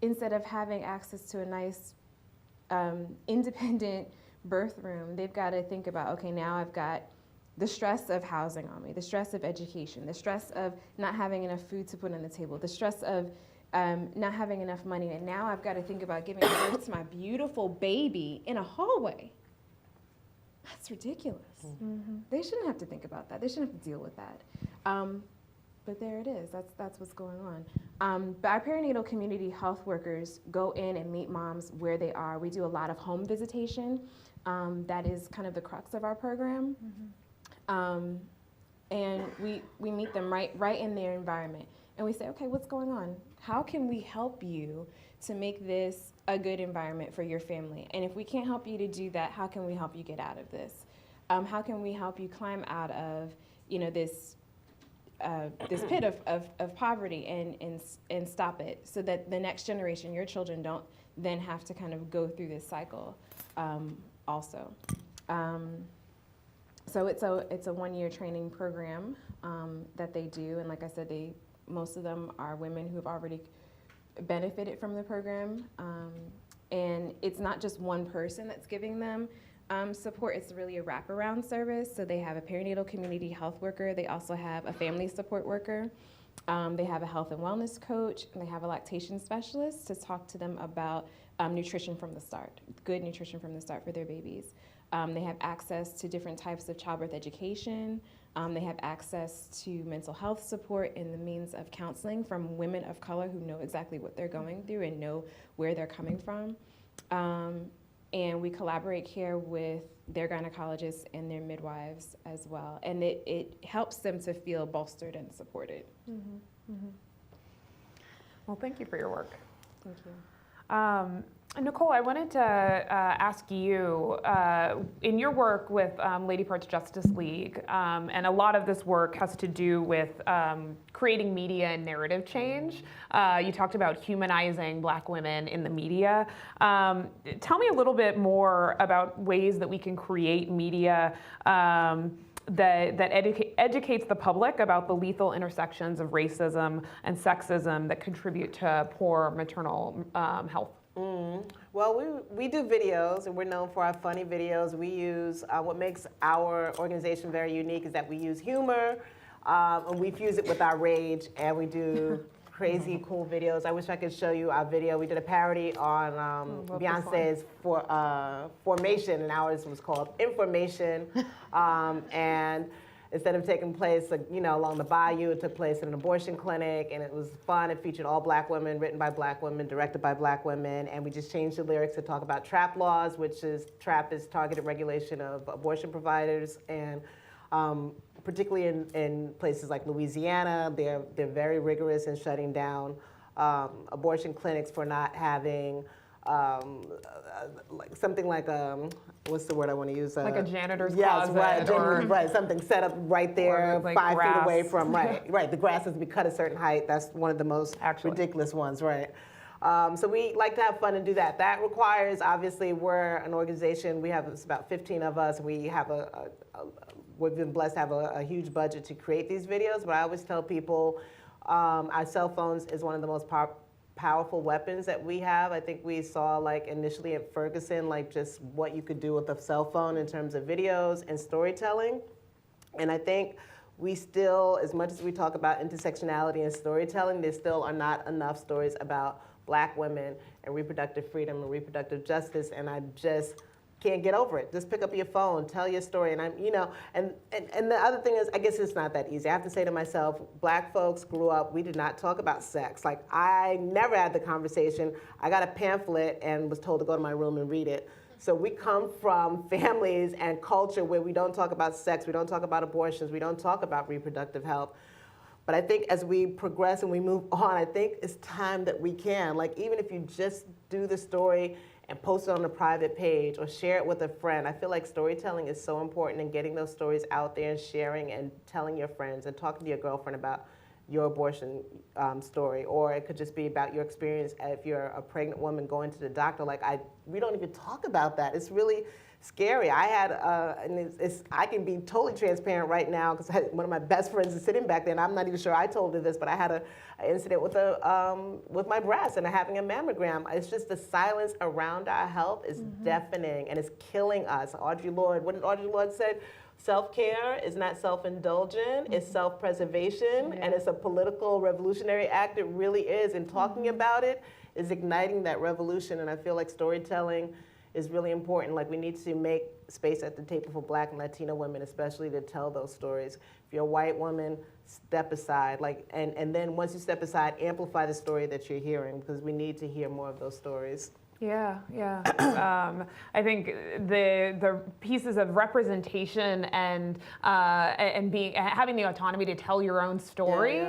instead of having access to a nice, independent birth room. They've got to think about, okay, now I've got the stress of housing on me, the stress of education, the stress of not having enough food to put on the table, the stress of not having enough money, and now I've got to think about giving birth to my beautiful baby in a hallway. That's ridiculous. They shouldn't have to think about that. They shouldn't have to deal with that. But there it is. That's what's going on. But our perinatal community health workers go in and meet moms where they are. We do a lot of home visitation. That is kind of the crux of our program. And we meet them right in their environment. And we say, okay, what's going on? How can we help you to make this a good environment for your family? And if we can't help you to do that, how can we help you get out of this? How can we help you climb out of, this pit of poverty and stop it, so that the next generation, your children, don't then have to kind of go through this cycle also. So it's a 1-year training program that they do, and like I said, most of them are women who have already benefited from the program, and it's not just one person that's giving them support. It's really a wraparound service. So they have a perinatal community health worker. They also have a family support worker. They have a health and wellness coach, and they have a lactation specialist to talk to them about nutrition from the start, good nutrition from the start for their babies. They have access to different types of childbirth education. They have access to mental health support and the means of counseling from women of color who know exactly what they're going through and know where they're coming from. And we collaborate here with their gynecologists and their midwives as well. And it helps them to feel bolstered and supported. Well, thank you for your work. Thank you. Nicole, I wanted to ask you, in your work with Lady Parts Justice League, and a lot of this work has to do with creating media and narrative change. You talked about humanizing Black women in the media. Tell me a little bit more about ways that we can create media that educates the public about the lethal intersections of racism and sexism that contribute to poor maternal health. Well, we do videos, and we're known for our funny videos. We use, what makes our organization very unique is that we use humor, and we fuse it with our rage, and we do crazy cool videos. I wish I could show you our video. We did a parody on Beyonce's Formation, and ours was called Information. And instead of taking place, along the bayou, it took place in an abortion clinic, and it was fun. It featured all Black women, written by Black women, directed by Black women, and we just changed the lyrics to talk about TRAP laws, TRAP is targeted regulation of abortion providers, and particularly in places like Louisiana, they're very rigorous in shutting down abortion clinics for not having something like what's the word I want to use? Like a janitor's yes, closet, right, something set up right there, like 5 grass. feet away from right. The grass has to be cut a certain height. That's one of the most ridiculous ones, right? So we like to have fun and do that. That requires, obviously, we're an organization. We have about 15 of us. We have we've been blessed to have a huge budget to create these videos. But I always tell people, our cell phones is one of the most powerful weapons that we have. I think we saw, like, initially at Ferguson, like, just what you could do with a cell phone in terms of videos and storytelling. And I think we still, as much as we talk about intersectionality and storytelling, there still are not enough stories about Black women and reproductive freedom and reproductive justice, and I just can't get over it. Just pick up your phone, tell your story, and and the other thing is, I guess it's not that easy. I have to say to myself, Black folks grew up, we did not talk about sex. Like, I never had the conversation. I got a pamphlet and was told to go to my room and read it. So we come from families and culture where we don't talk about sex, we don't talk about abortions, we don't talk about reproductive health. But I think as we progress and we move on, I think it's time that we can. Like, even if you just do the story and post it on a private page or share it with a friend, I feel like storytelling is so important, and getting those stories out there and sharing and telling your friends and talking to your girlfriend about your abortion story. Or it could just be about your experience if you're a pregnant woman going to the doctor. Like, we don't even talk about that. It's really scary. I had, I can be totally transparent right now because one of my best friends is sitting back there, and I'm not even sure I told her this, but I had an incident with my breast and having a mammogram. It's just the silence around our health is deafening, and it's killing us. What did Audre Lorde said? Self-care is not self-indulgent, it's self-preservation, and it's a political revolutionary act. It really is, and talking about it is igniting that revolution, and I feel like storytelling is really important. Like, we need to make space at the table for Black and Latino women, especially, to tell those stories. If you're a white woman, step aside. And then once you step aside, amplify the story that you're hearing, because we need to hear more of those stories. Yeah. I think the pieces of representation and having the autonomy to tell your own story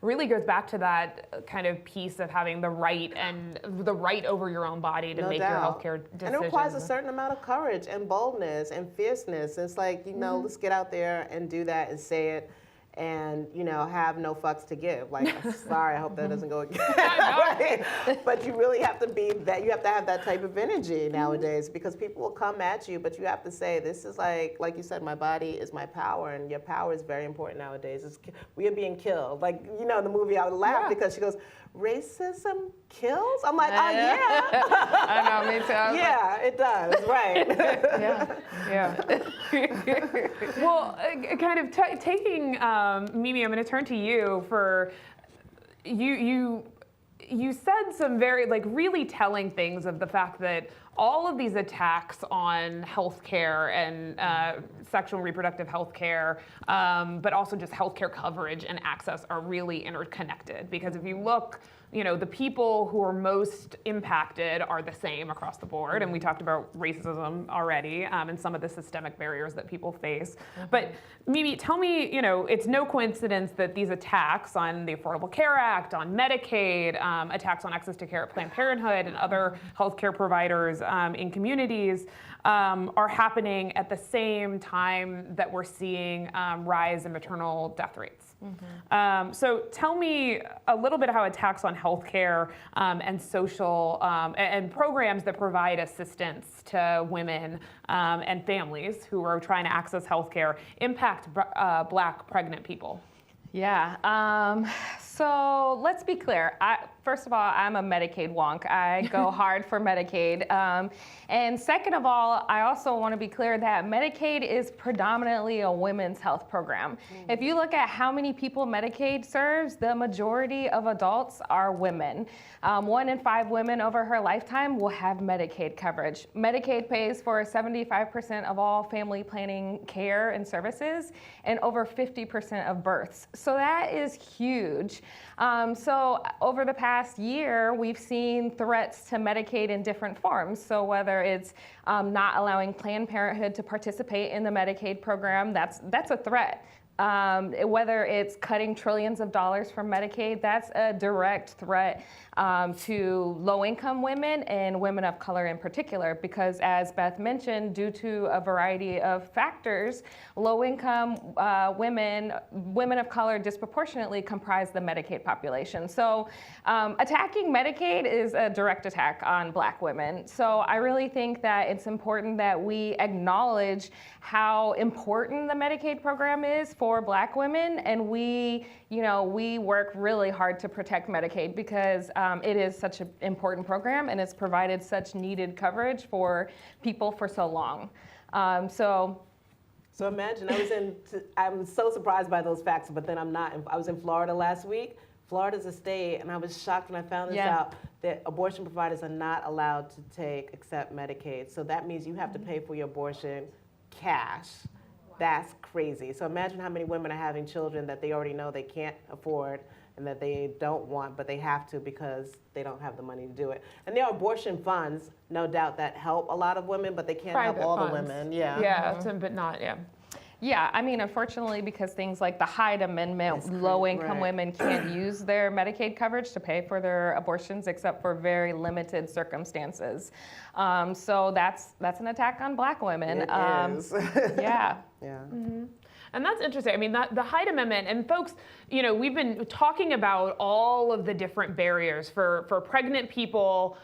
really goes back to that kind of piece of having the right over your own body to make your healthcare decisions. And it requires a certain amount of courage and boldness and fierceness. It's like, let's get out there and do that and say it. And have no fucks to give. Like, sorry, I hope that doesn't go again. Right? But you really have to be that. You have to have that type of energy nowadays, because people will come at you, but you have to say, this is like you said, my body is my power, and your power is very important nowadays. We are being killed. Like, in the movie, I would laugh because she goes, racism kills? I'm like, oh yeah. I know, me too. Yeah, it does. Right. Yeah. Well, kind of taking Mimi, I'm going to turn to you for you said some very really telling things of the fact that all of these attacks on healthcare and sexual and reproductive healthcare, but also just healthcare coverage and access, are really interconnected. Because if you look, the people who are most impacted are the same across the board. And we talked about racism already, and some of the systemic barriers that people face. But Mimi, tell me, it's no coincidence that these attacks on the Affordable Care Act, on Medicaid, attacks on access to care at Planned Parenthood and other healthcare providers in communities are happening at the same time that we're seeing rise in maternal death rates. So tell me a little bit how attacks on healthcare and social and programs that provide assistance to women and families who are trying to access healthcare impact Black pregnant people. Yeah. So let's be clear. First of all, I'm a Medicaid wonk. I go hard for Medicaid. And second of all, I also want to be clear that Medicaid is predominantly a women's health program. If you look at how many people Medicaid serves, the majority of adults are women. 1 in 5 women over her lifetime will have Medicaid coverage. Medicaid pays for 75% of all family planning care and services and over 50% of births. So that is huge. So over the past year, we've seen threats to Medicaid in different forms. So whether it's not allowing Planned Parenthood to participate in the Medicaid program, that's a threat. Whether it's cutting trillions of dollars from Medicaid, that's a direct threat to low-income women and women of color in particular, because as Beth mentioned, due to a variety of factors, low-income women of color disproportionately comprise the Medicaid population. So attacking Medicaid is a direct attack on Black women. So I really think that it's important that we acknowledge how important the Medicaid program is for Black women, and we work really hard to protect Medicaid because it is such an important program and it's provided such needed coverage for people for so long. So imagine, I'm so surprised by those facts, but then I'm not. I was in Florida last week. Florida's a state, and I was shocked when I found this out, that abortion providers are not allowed to accept Medicaid. So that means you have to pay for your abortion cash. That's crazy. So imagine how many women are having children that they already know they can't afford and that they don't want, but they have to because they don't have the money to do it. And there are abortion funds, no doubt, that help a lot of women, but they can't help all the women. But not. Yeah, I mean, unfortunately, because things like the Hyde Amendment, low-income women can't use their Medicaid coverage to pay for their abortions except for very limited circumstances. So that's an attack on Black women. It is. Yeah. Mm-hmm. And that's interesting. I mean, the Hyde Amendment, and folks, we've been talking about all of the different barriers for pregnant people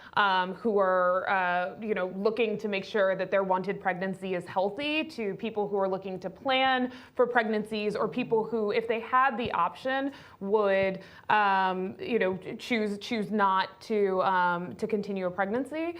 who are, looking to make sure that their wanted pregnancy is healthy, to people who are looking to plan for pregnancies, or people who, if they had the option, would, choose not to continue a pregnancy.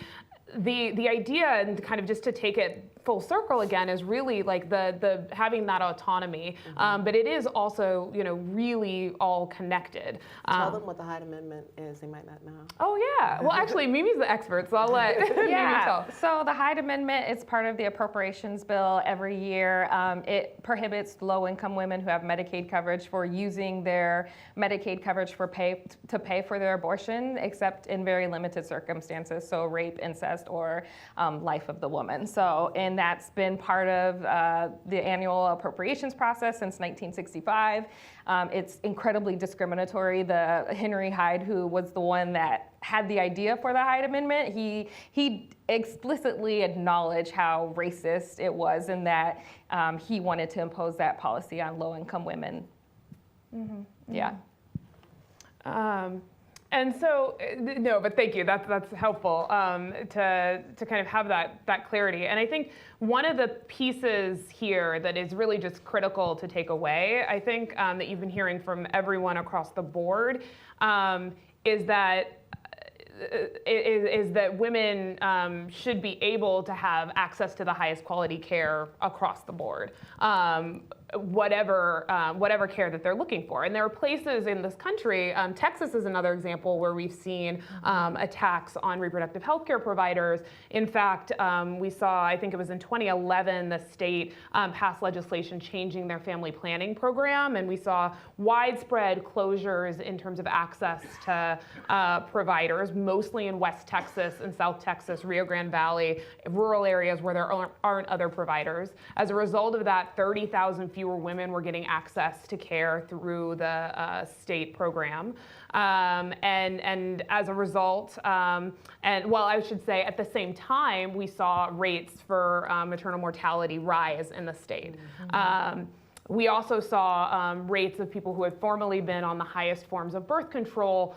The idea, and kind of just to take it full circle again, is really like the having that autonomy, but it is also really all connected. Tell them what the Hyde Amendment is. They might not know. Oh yeah. Well, actually, Mimi's the expert, so I'll let Mimi tell. So the Hyde Amendment is part of the appropriations bill every year. It prohibits low-income women who have Medicaid coverage for using their Medicaid coverage to pay for their abortion, except in very limited circumstances. So rape, incest, or life of the woman. And that's been part of the annual appropriations process since 1965. It's incredibly discriminatory. The Henry Hyde, who was the one that had the idea for the Hyde Amendment, he explicitly acknowledged how racist it was, and that he wanted to impose that policy on low-income women. Mm-hmm. Yeah. And so, no, but thank you. That's helpful to kind of have that clarity. And I think one of the pieces here that is really just critical to take away, I think that you've been hearing from everyone across the board, is that women should be able to have access to the highest quality care across the board, whatever care that they're looking for. And there are places in this country, Texas is another example, where we've seen attacks on reproductive health care providers. In fact, we saw, I think it was in 2011, the state passed legislation changing their family planning program, and we saw widespread closures in terms of access to providers, mostly in West Texas and South Texas, Rio Grande Valley, rural areas where there aren't other providers. As a result of that, 30,000 fewer women were getting access to care through the state program. And as a result, I should say at the same time, we saw rates for maternal mortality rise in the state. We also saw rates of people who had formerly been on the highest forms of birth control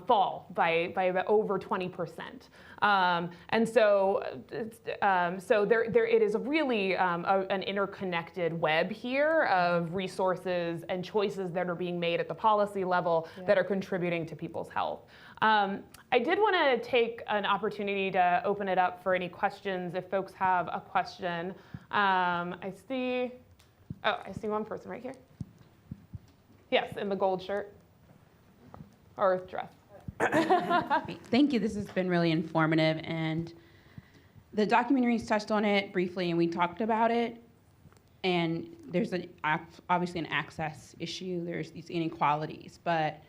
fall by about over 20%. And so it is really an interconnected web here of resources and choices that are being made at the policy level that are contributing to people's health. I did want to take an opportunity to open it up for any questions if folks have a question. I see one person right here. Yes, in the gold shirt or dress. Thank you. This has been really informative, and the documentaries touched on it briefly, and we talked about it. And there's obviously an access issue. There's these inequalities, but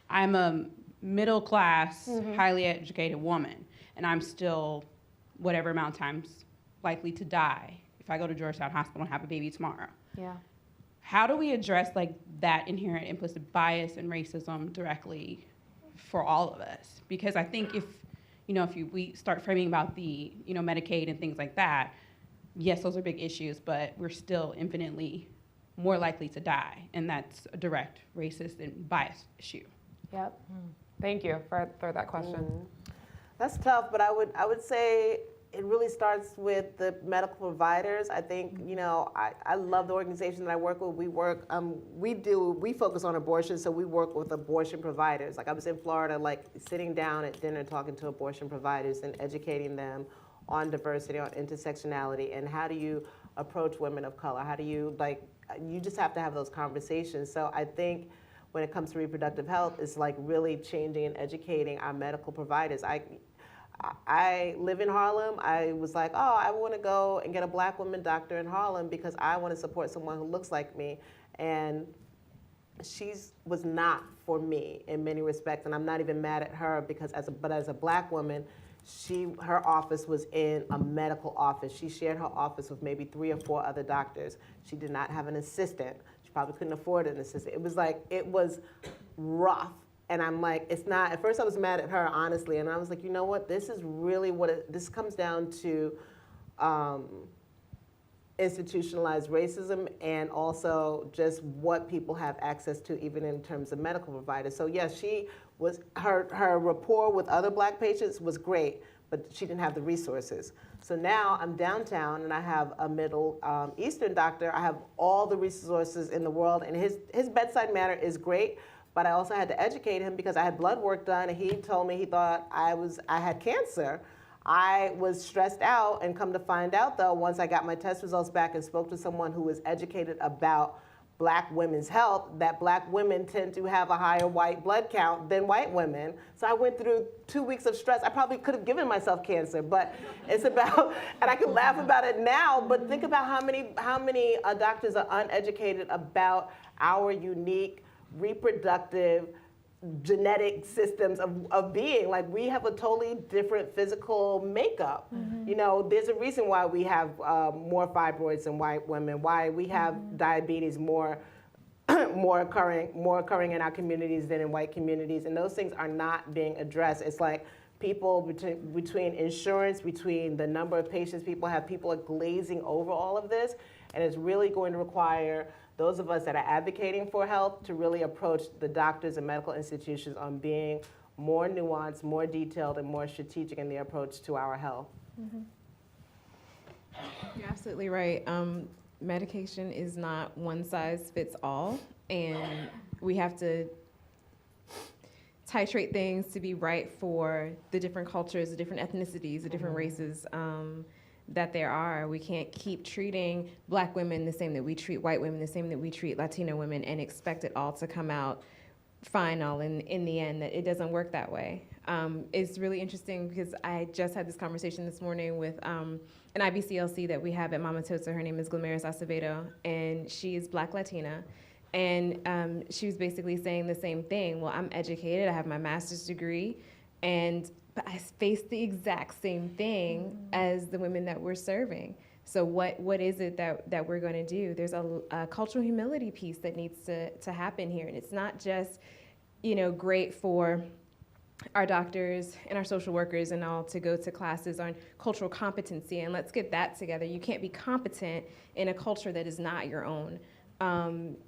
I'm a middle-class, highly educated woman, and I'm still whatever amount of times likely to die if I go to Georgetown Hospital and have a baby tomorrow. Yeah. How do we address that inherent implicit bias and racism directly for all of us? Because I think if we start framing about the Medicaid and things like that, yes, those are big issues, but we're still infinitely more likely to die, and that's a direct racist and bias issue. Yep. Thank you for that question. That's tough, but I would say it really starts with the medical providers. I think, I love the organization that I work with. We focus on abortion, so we work with abortion providers. Like I was in Florida, sitting down at dinner talking to abortion providers and educating them on diversity, on intersectionality, and how do you approach women of color? How do you, you just have to have those conversations. So I think when it comes to reproductive health, it's really changing and educating our medical providers. I live in Harlem. I was like, I want to go and get a black woman doctor in Harlem because I want to support someone who looks like me. And she was not for me in many respects, and I'm not even mad at her because as a black woman, her office was in a medical office. She shared her office with maybe 3 or 4 other doctors. She did not have an assistant. She probably couldn't afford an assistant. It was rough. And I'm like, it's not, at first I was mad at her, honestly, and I was like, you know what, this is really this comes down to institutionalized racism and also just what people have access to, even in terms of medical providers. So yes, her rapport with other black patients was great, but she didn't have the resources. So now I'm downtown and I have a Middle Eastern doctor. I have all the resources in the world, and his bedside manner is great. But I also had to educate him because I had blood work done, and he told me he thought I had cancer. I was stressed out, and come to find out though, once I got my test results back and spoke to someone who was educated about black women's health, that black women tend to have a higher white blood count than white women. So I went through 2 weeks of stress. I probably could have given myself cancer, but it's about, and I can laugh about it now, but think about how many doctors are uneducated about our unique reproductive genetic systems of being. We have a totally different physical makeup. There's a reason why we have more fibroids in white women, why we have diabetes more occurring in our communities than in white communities, and those things are not being addressed. It's like people between insurance, between the number of patients people have, people are glazing over all of this, and it's really going to require those of us that are advocating for health to really approach the doctors and medical institutions on being more nuanced, more detailed, and more strategic in their approach to our health. You're absolutely right. Medication is not one size fits all, and we have to titrate things to be right for the different cultures, the different ethnicities, the different races that there are. We can't keep treating black women the same that we treat white women, the same that we treat Latino women, and expect it all to come out fine all in the end. That it doesn't work that way. It's really interesting because I just had this conversation this morning with an IBCLC that we have at Mama Tota. Her name is Glamaris Acevedo, and she is Black Latina. And she was basically saying the same thing. Well, I'm educated, I have my master's degree, but I face the exact same thing as the women that we're serving. So what is it that we're going to do? There's a cultural humility piece that needs to happen here, and it's not just, great for our doctors and our social workers and all to go to classes on cultural competency, and let's get that together. You can't be competent in a culture that is not your own.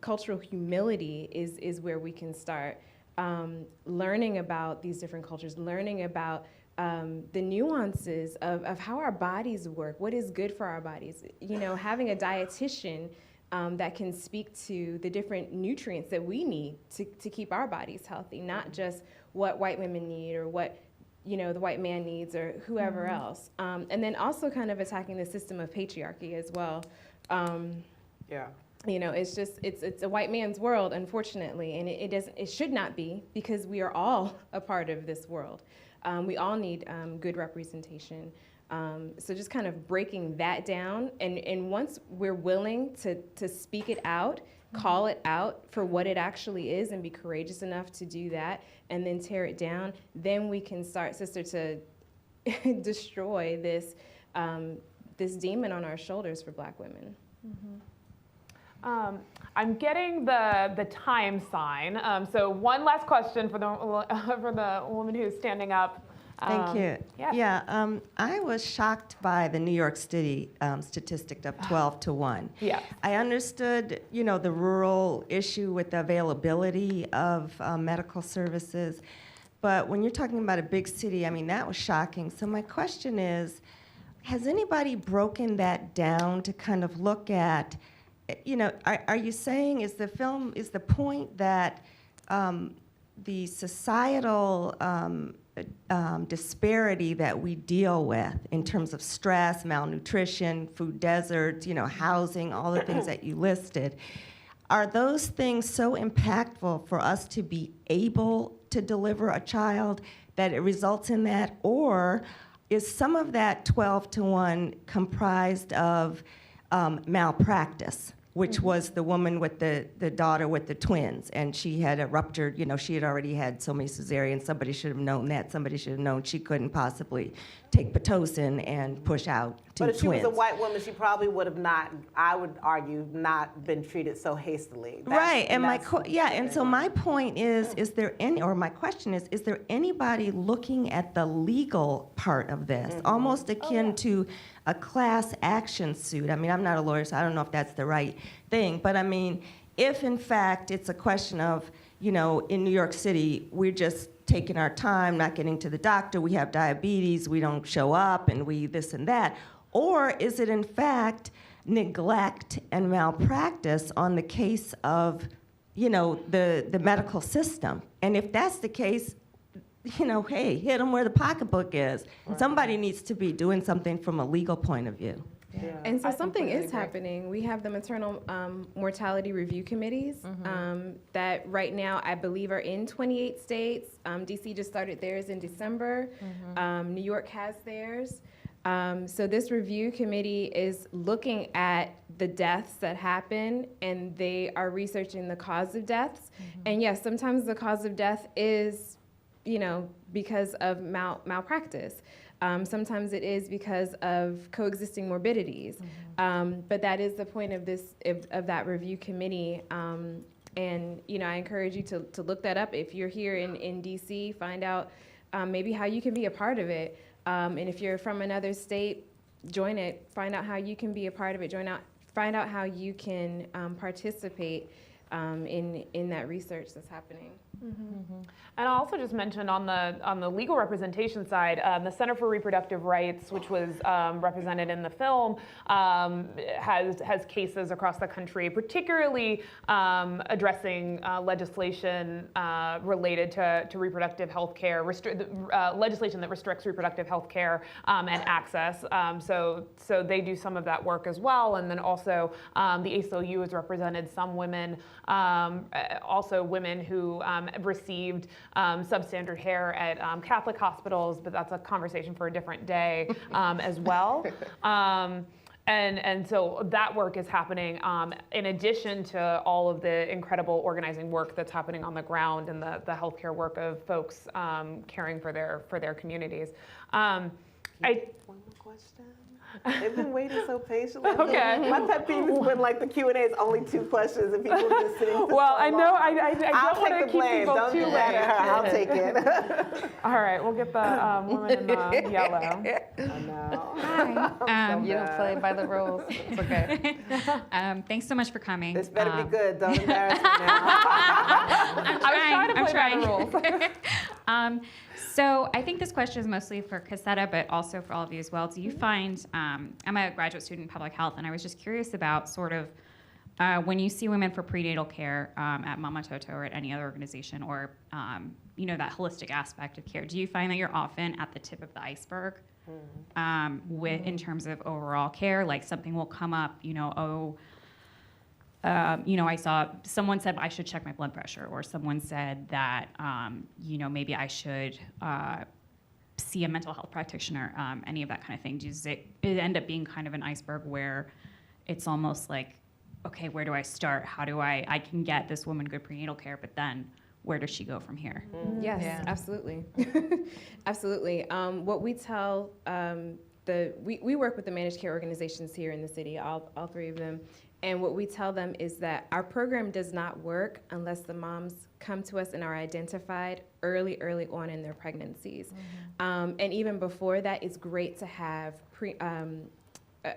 Cultural humility is where we can start. Learning about these different cultures, learning about the nuances of how our bodies work, what is good for our bodies. You know, having a dietitian that can speak to the different nutrients that we need to keep our bodies healthy, not just what white women need or what, you know, the white man needs or whoever else. And then also kind of attacking the system of patriarchy as well. Yeah. You know, it's just, it's a white man's world, unfortunately, and it should not be, because we are all a part of this world. We all need good representation. So just kind of breaking that down, and once we're willing to speak it out, call it out for what it actually is, and be courageous enough to do that, and then tear it down, then we can start, sister, to destroy this demon on our shoulders for Black women. I'm getting the time sign. So one last question for the woman who's standing up. Thank you. Yes. Yeah, I was shocked by the New York City statistic of 12 to 1. Yeah. I understood, you know, the rural issue with the availability of medical services, but when you're talking about a big city, I mean, that was shocking. So my question is, has anybody broken that down to kind of look at, you know, are you saying, is the point that the societal disparity that we deal with in terms of stress, malnutrition, food deserts, you know, housing, all the things that you listed, are those things so impactful for us to be able to deliver a child that it results in that? Or is some of that 12 to 1 comprised of malpractice, which was the woman with the daughter with the twins, and she had a ruptured, you know, she had already had so many cesareans. Somebody should have known that. Somebody should have known she couldn't possibly take Pitocin and push out two But if twins. she was a white woman, she probably would have not, I would argue, not been treated so hastily. Right, and and so my point is there any, or my question is there anybody looking at the legal part of this, almost akin to a class action suit? I mean, I'm not a lawyer, so I don't know if that's the right thing, but I mean, if in fact it's a question of, you know, in New York City, we're just taking our time, not getting to the doctor, we have diabetes, we don't show up, and we this and that, or is it in fact neglect and malpractice on the case of, you know, the medical system? And if that's the case, you know, hey, hit them where the pocketbook is. Right. Somebody needs to be doing something from a legal point of view. Yeah. And so something is happening. We have the maternal mortality review committees that right now I believe are in 28 states. DC just started theirs in December. New York has theirs. So this review committee is looking at the deaths that happen, and they are researching the cause of deaths. And yes, sometimes the cause of death is, you know, because of malpractice. Sometimes it is because of coexisting morbidities. But that is the point of that review committee. And, you know, I encourage you to look that up. If you're here in DC, find out maybe how you can be a part of it. And if you're from another state, join it. Find out how you can be a part of it. Find out how you can participate in that research that's happening. And I'll also just mention on the legal representation side, the Center for Reproductive Rights, which was represented in the film, has cases across the country, particularly addressing legislation related to reproductive health care, legislation that restricts reproductive health care and access. So they do some of that work as well. And then also the ACLU has represented some women, also women who received substandard hair at Catholic hospitals, but that's a conversation for a different day as well. And so that work is happening in addition to all of the incredible organizing work that's happening on the ground and the healthcare work of folks caring for their communities. One more question. They've been waiting so patiently. Okay. My pet peeve is when like the Q&A is only 2 questions and people are just sitting for Well, so I know, long. I I'll don't want take to the keep blame. people Don't too do that late. to her. I'll take it. All right, we'll get the woman in yellow. I know. Hi. You don't play by the rules. It's okay. Thanks so much for coming. This better be good. Don't embarrass me now. I'm I was trying to play by I'm the rules. So I think this question is mostly for Casetta, but also for all of you as well. Do you find, I'm a graduate student in public health, and I was just curious about sort of when you see women for prenatal care at Mama Toto or at any other organization, or that holistic aspect of care, do you find that you're often at the tip of the iceberg in terms of overall care? Like something will come up, I saw someone said I should check my blood pressure, or someone said that, maybe I should see a mental health practitioner, any of that kind of thing. Does it end up being kind of an iceberg where it's almost like, okay, where do I start? How do I can get this woman good prenatal care, but then where does she go from here? Yes, Yeah. absolutely. Absolutely. What we tell, we work with the managed care organizations here in the city, all 3 of them. And what we tell them is that our program does not work unless the moms come to us and are identified early on in their pregnancies. And even before that, it's great to have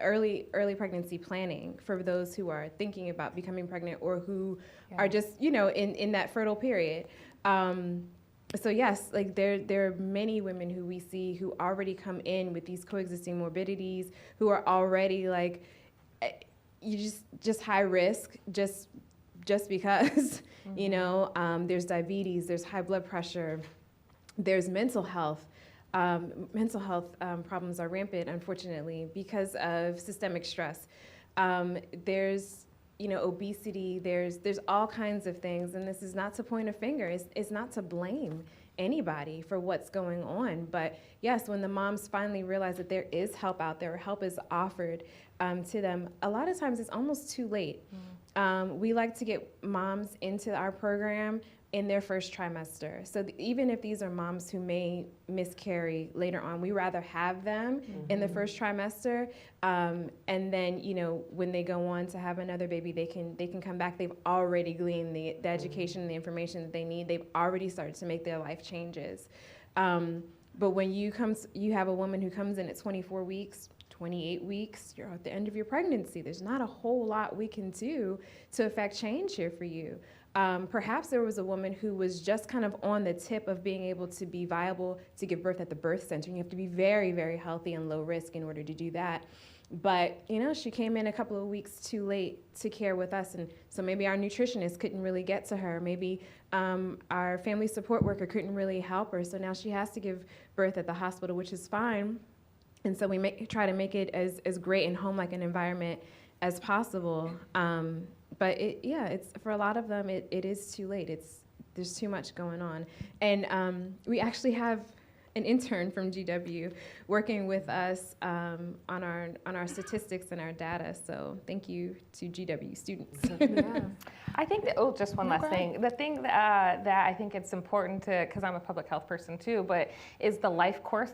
early pregnancy planning for those who are thinking about becoming pregnant or who are just, in that fertile period. So yes, like there are many women who we see who already come in with these coexisting morbidities, who are already like, you just high risk just because, there's diabetes, there's high blood pressure, there's mental health. Problems are rampant, unfortunately, because of systemic stress. There's, obesity, there's all kinds of things, and this is not to point a finger, it's not to blame anybody for what's going on. But yes, when the moms finally realize that there is help out there, help is offered to them, a lot of times it's almost too late. We like to get moms into our program in their first trimester. So even if these are moms who may miscarry later on, we rather have them in the first trimester, and then when they go on to have another baby, they can come back. They've already gleaned the education and the information that they need. They've already started to make their life changes. But when you have a woman who comes in at 24 weeks, 28 weeks, you're at the end of your pregnancy. There's not a whole lot we can do to affect change here for you. Perhaps there was a woman who was just kind of on the tip of being able to be viable to give birth at the birth center. And you have to be very, very healthy and low risk in order to do that. But, she came in a couple of weeks too late to care with us. And so maybe our nutritionist couldn't really get to her. Maybe our family support worker couldn't really help her. So now she has to give birth at the hospital, which is fine. And so we try to make it as great and home-like an environment as possible. But it's for a lot of them, it is too late. There's too much going on. And we actually have an intern from GW working with us on our statistics and our data. So thank you to GW students. I think that, just one last thing. The thing that I think it's important to, because I'm a public health person too, but is the life course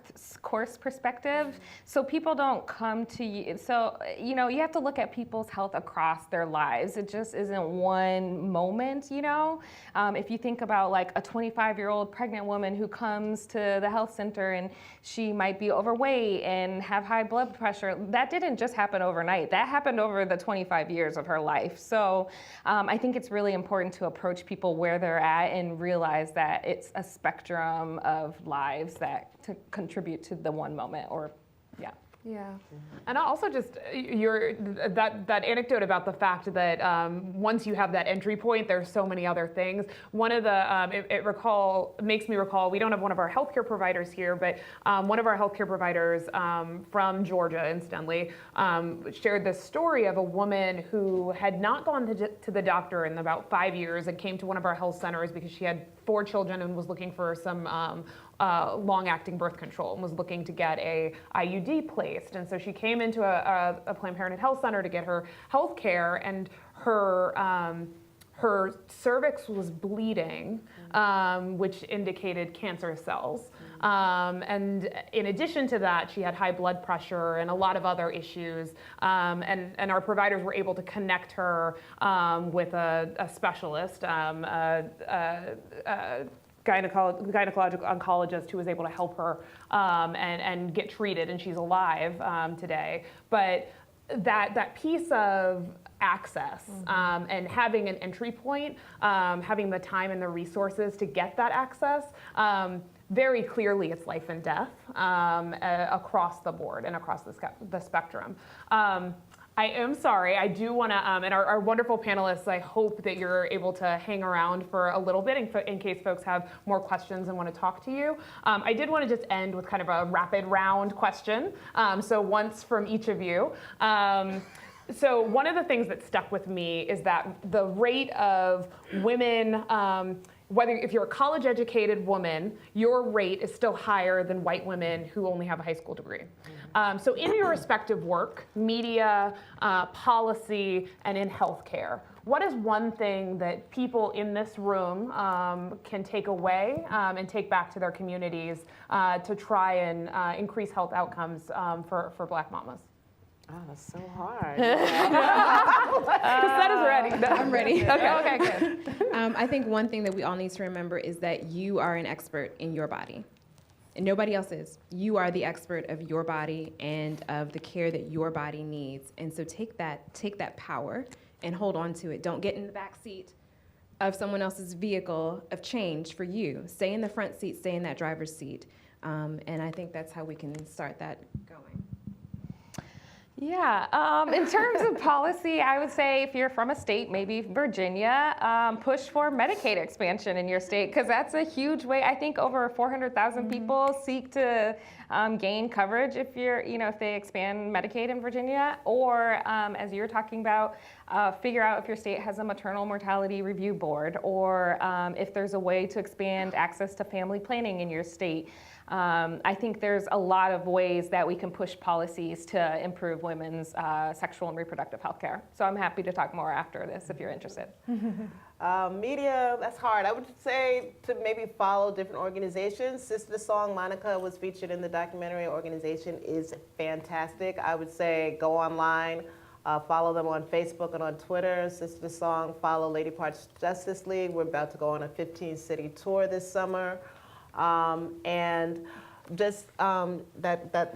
perspective. So people don't come to you. So, you have to look at people's health across their lives. It just isn't one moment, If you think about like a 25-year-old pregnant woman who comes to the health center and she might be overweight and have high blood pressure, that didn't just happen overnight. That happened over the 25 years of her life. So I think it's really important to approach people where they're at and realize that it's a spectrum of lives that to contribute to the one moment Yeah, and also just that anecdote about the fact that once you have that entry point, there's so many other things. One of the makes me recall, we don't have one of our healthcare providers here, but one of our healthcare providers from Georgia, incidentally, shared this story of a woman who had not gone to the doctor in about 5 years and came to one of our health centers because she had 4 children and was looking for some long-acting birth control and was looking to get a IUD placed. And so she came into a Planned Parenthood health center to get her health care, and her cervix was bleeding, which indicated cancer cells. And in addition to that, she had high blood pressure and a lot of other issues. And our providers were able to connect her with a specialist, gynecological oncologist who was able to help her and get treated, and she's alive today. But that piece of access and having an entry point, having the time and the resources to get that access, very clearly it's life and death across the board and across the spectrum. I am sorry, I do want to, and our wonderful panelists, I hope that you're able to hang around for a little bit in case folks have more questions and want to talk to you. I did want to just end with kind of a rapid round question, so once from each of you. So one of the things that stuck with me is that the rate of women, if you're a college-educated woman, your rate is still higher than white women who only have a high school degree. So in your respective work, media, policy, and in healthcare, what is one thing that people in this room can take away and take back to their communities to try and increase health outcomes for Black mamas? Oh, that's so hard. Casetta's ready. I'm ready. Okay, good. I think one thing that we all need to remember is that you are an expert in your body. And nobody else is. You are the expert of your body and of the care that your body needs. And so take that power and hold on to it. Don't get in the back seat of someone else's vehicle of change for you. Stay in the front seat, stay in that driver's seat. And I think that's how we can start that going. Yeah, in terms of policy, I would say if you're from a state, maybe Virginia, push for Medicaid expansion in your state, because that's a huge way. I think over 400,000 people seek to gain coverage if if they expand Medicaid in Virginia, or as you're talking about, figure out if your state has a maternal mortality review board, or if there's a way to expand access to family planning in your state. I think there's a lot of ways that we can push policies to improve women's sexual and reproductive health care. So I'm happy to talk more after this if you're interested. Media, that's hard. I would say to maybe follow different organizations. Sister Song, Monica was featured in the documentary. Organization is fantastic. I would say go online, follow them on Facebook and on Twitter. Sister Song, follow Lady Parts Justice League. We're about to go on a 15-city tour this summer. And just that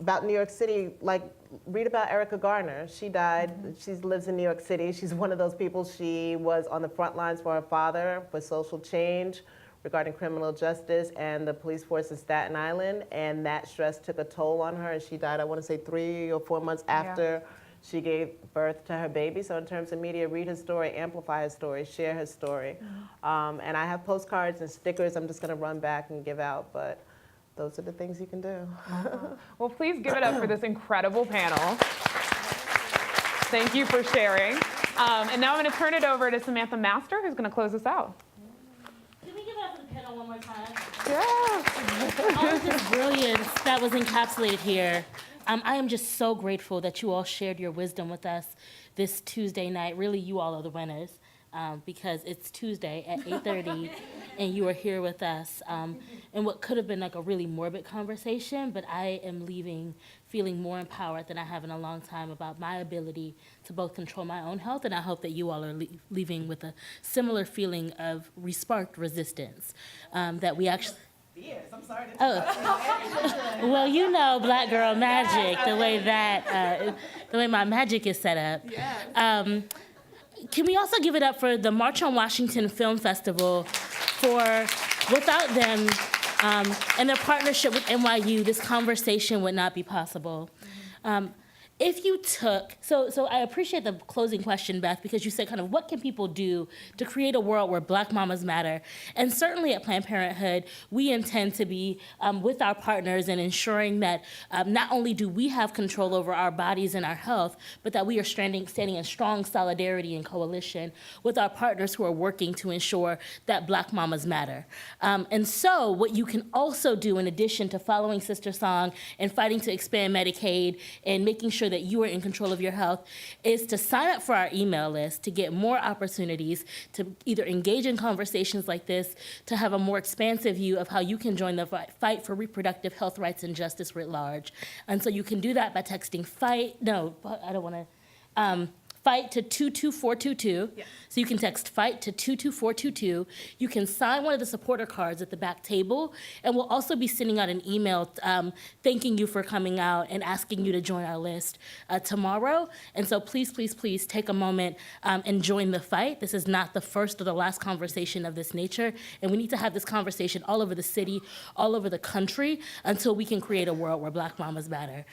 about New York City, like read about Erica Garner. She died. She lives in New York City. She's one of those people. She was on the front lines for her father for social change regarding criminal justice and the police force in Staten Island. And that stress took a toll on her. And she died, I want to say 3 or 4 months after she gave birth to her baby. So in terms of media, read her story, amplify her story, share her story. And I have postcards and stickers I'm just going to run back and give out, but those are the things you can do. Well, please give it up for this incredible panel. Thank you for sharing. And now I'm going to turn it over to Samantha Master, who's going to close us out. Can we give it up for the panel one more time? Yeah. All of this brilliance that was encapsulated here. I am just so grateful that you all shared your wisdom with us this Tuesday night. Really, you all are the winners because it's Tuesday at 8:30 and you are here with us. And what could have been like a really morbid conversation, but I am leaving feeling more empowered than I have in a long time about my ability to both control my own health, and I hope that you all are leaving with a similar feeling of sparked resistance that we actually... I'm sorry. Well, you know Black Girl Magic, the way my magic is set up. Yeah. Can we also give it up for the March on Washington Film Festival for, without them and their partnership with NYU, this conversation would not be possible. If you took, so I appreciate the closing question, Beth, because you said kind of what can people do to create a world where Black mamas matter? And certainly at Planned Parenthood, we intend to be with our partners and ensuring that not only do we have control over our bodies and our health, but that we are standing in strong solidarity and coalition with our partners who are working to ensure that Black mamas matter. And so what you can also do in addition to following Sister Song and fighting to expand Medicaid and making sure sure that you are in control of your health is to sign up for our email list to get more opportunities to either engage in conversations like this, to have a more expansive view of how you can join the fight for reproductive health rights and justice writ large. And so you can do that by texting fight to 22422. Yeah. So you can text fight to 22422. You can sign one of the supporter cards at the back table, and we'll also be sending out an email thanking you for coming out and asking you to join our list tomorrow. And so please, please, please take a moment and join the fight. This is not the first or the last conversation of this nature, and we need to have this conversation all over the city, all over the country, until we can create a world where Black mamas matter.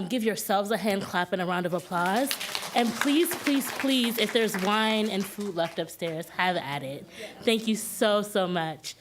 Give yourselves a hand clap and a round of applause. And please, please, please, if there's wine and food left upstairs, have at it. Thank you so, so much.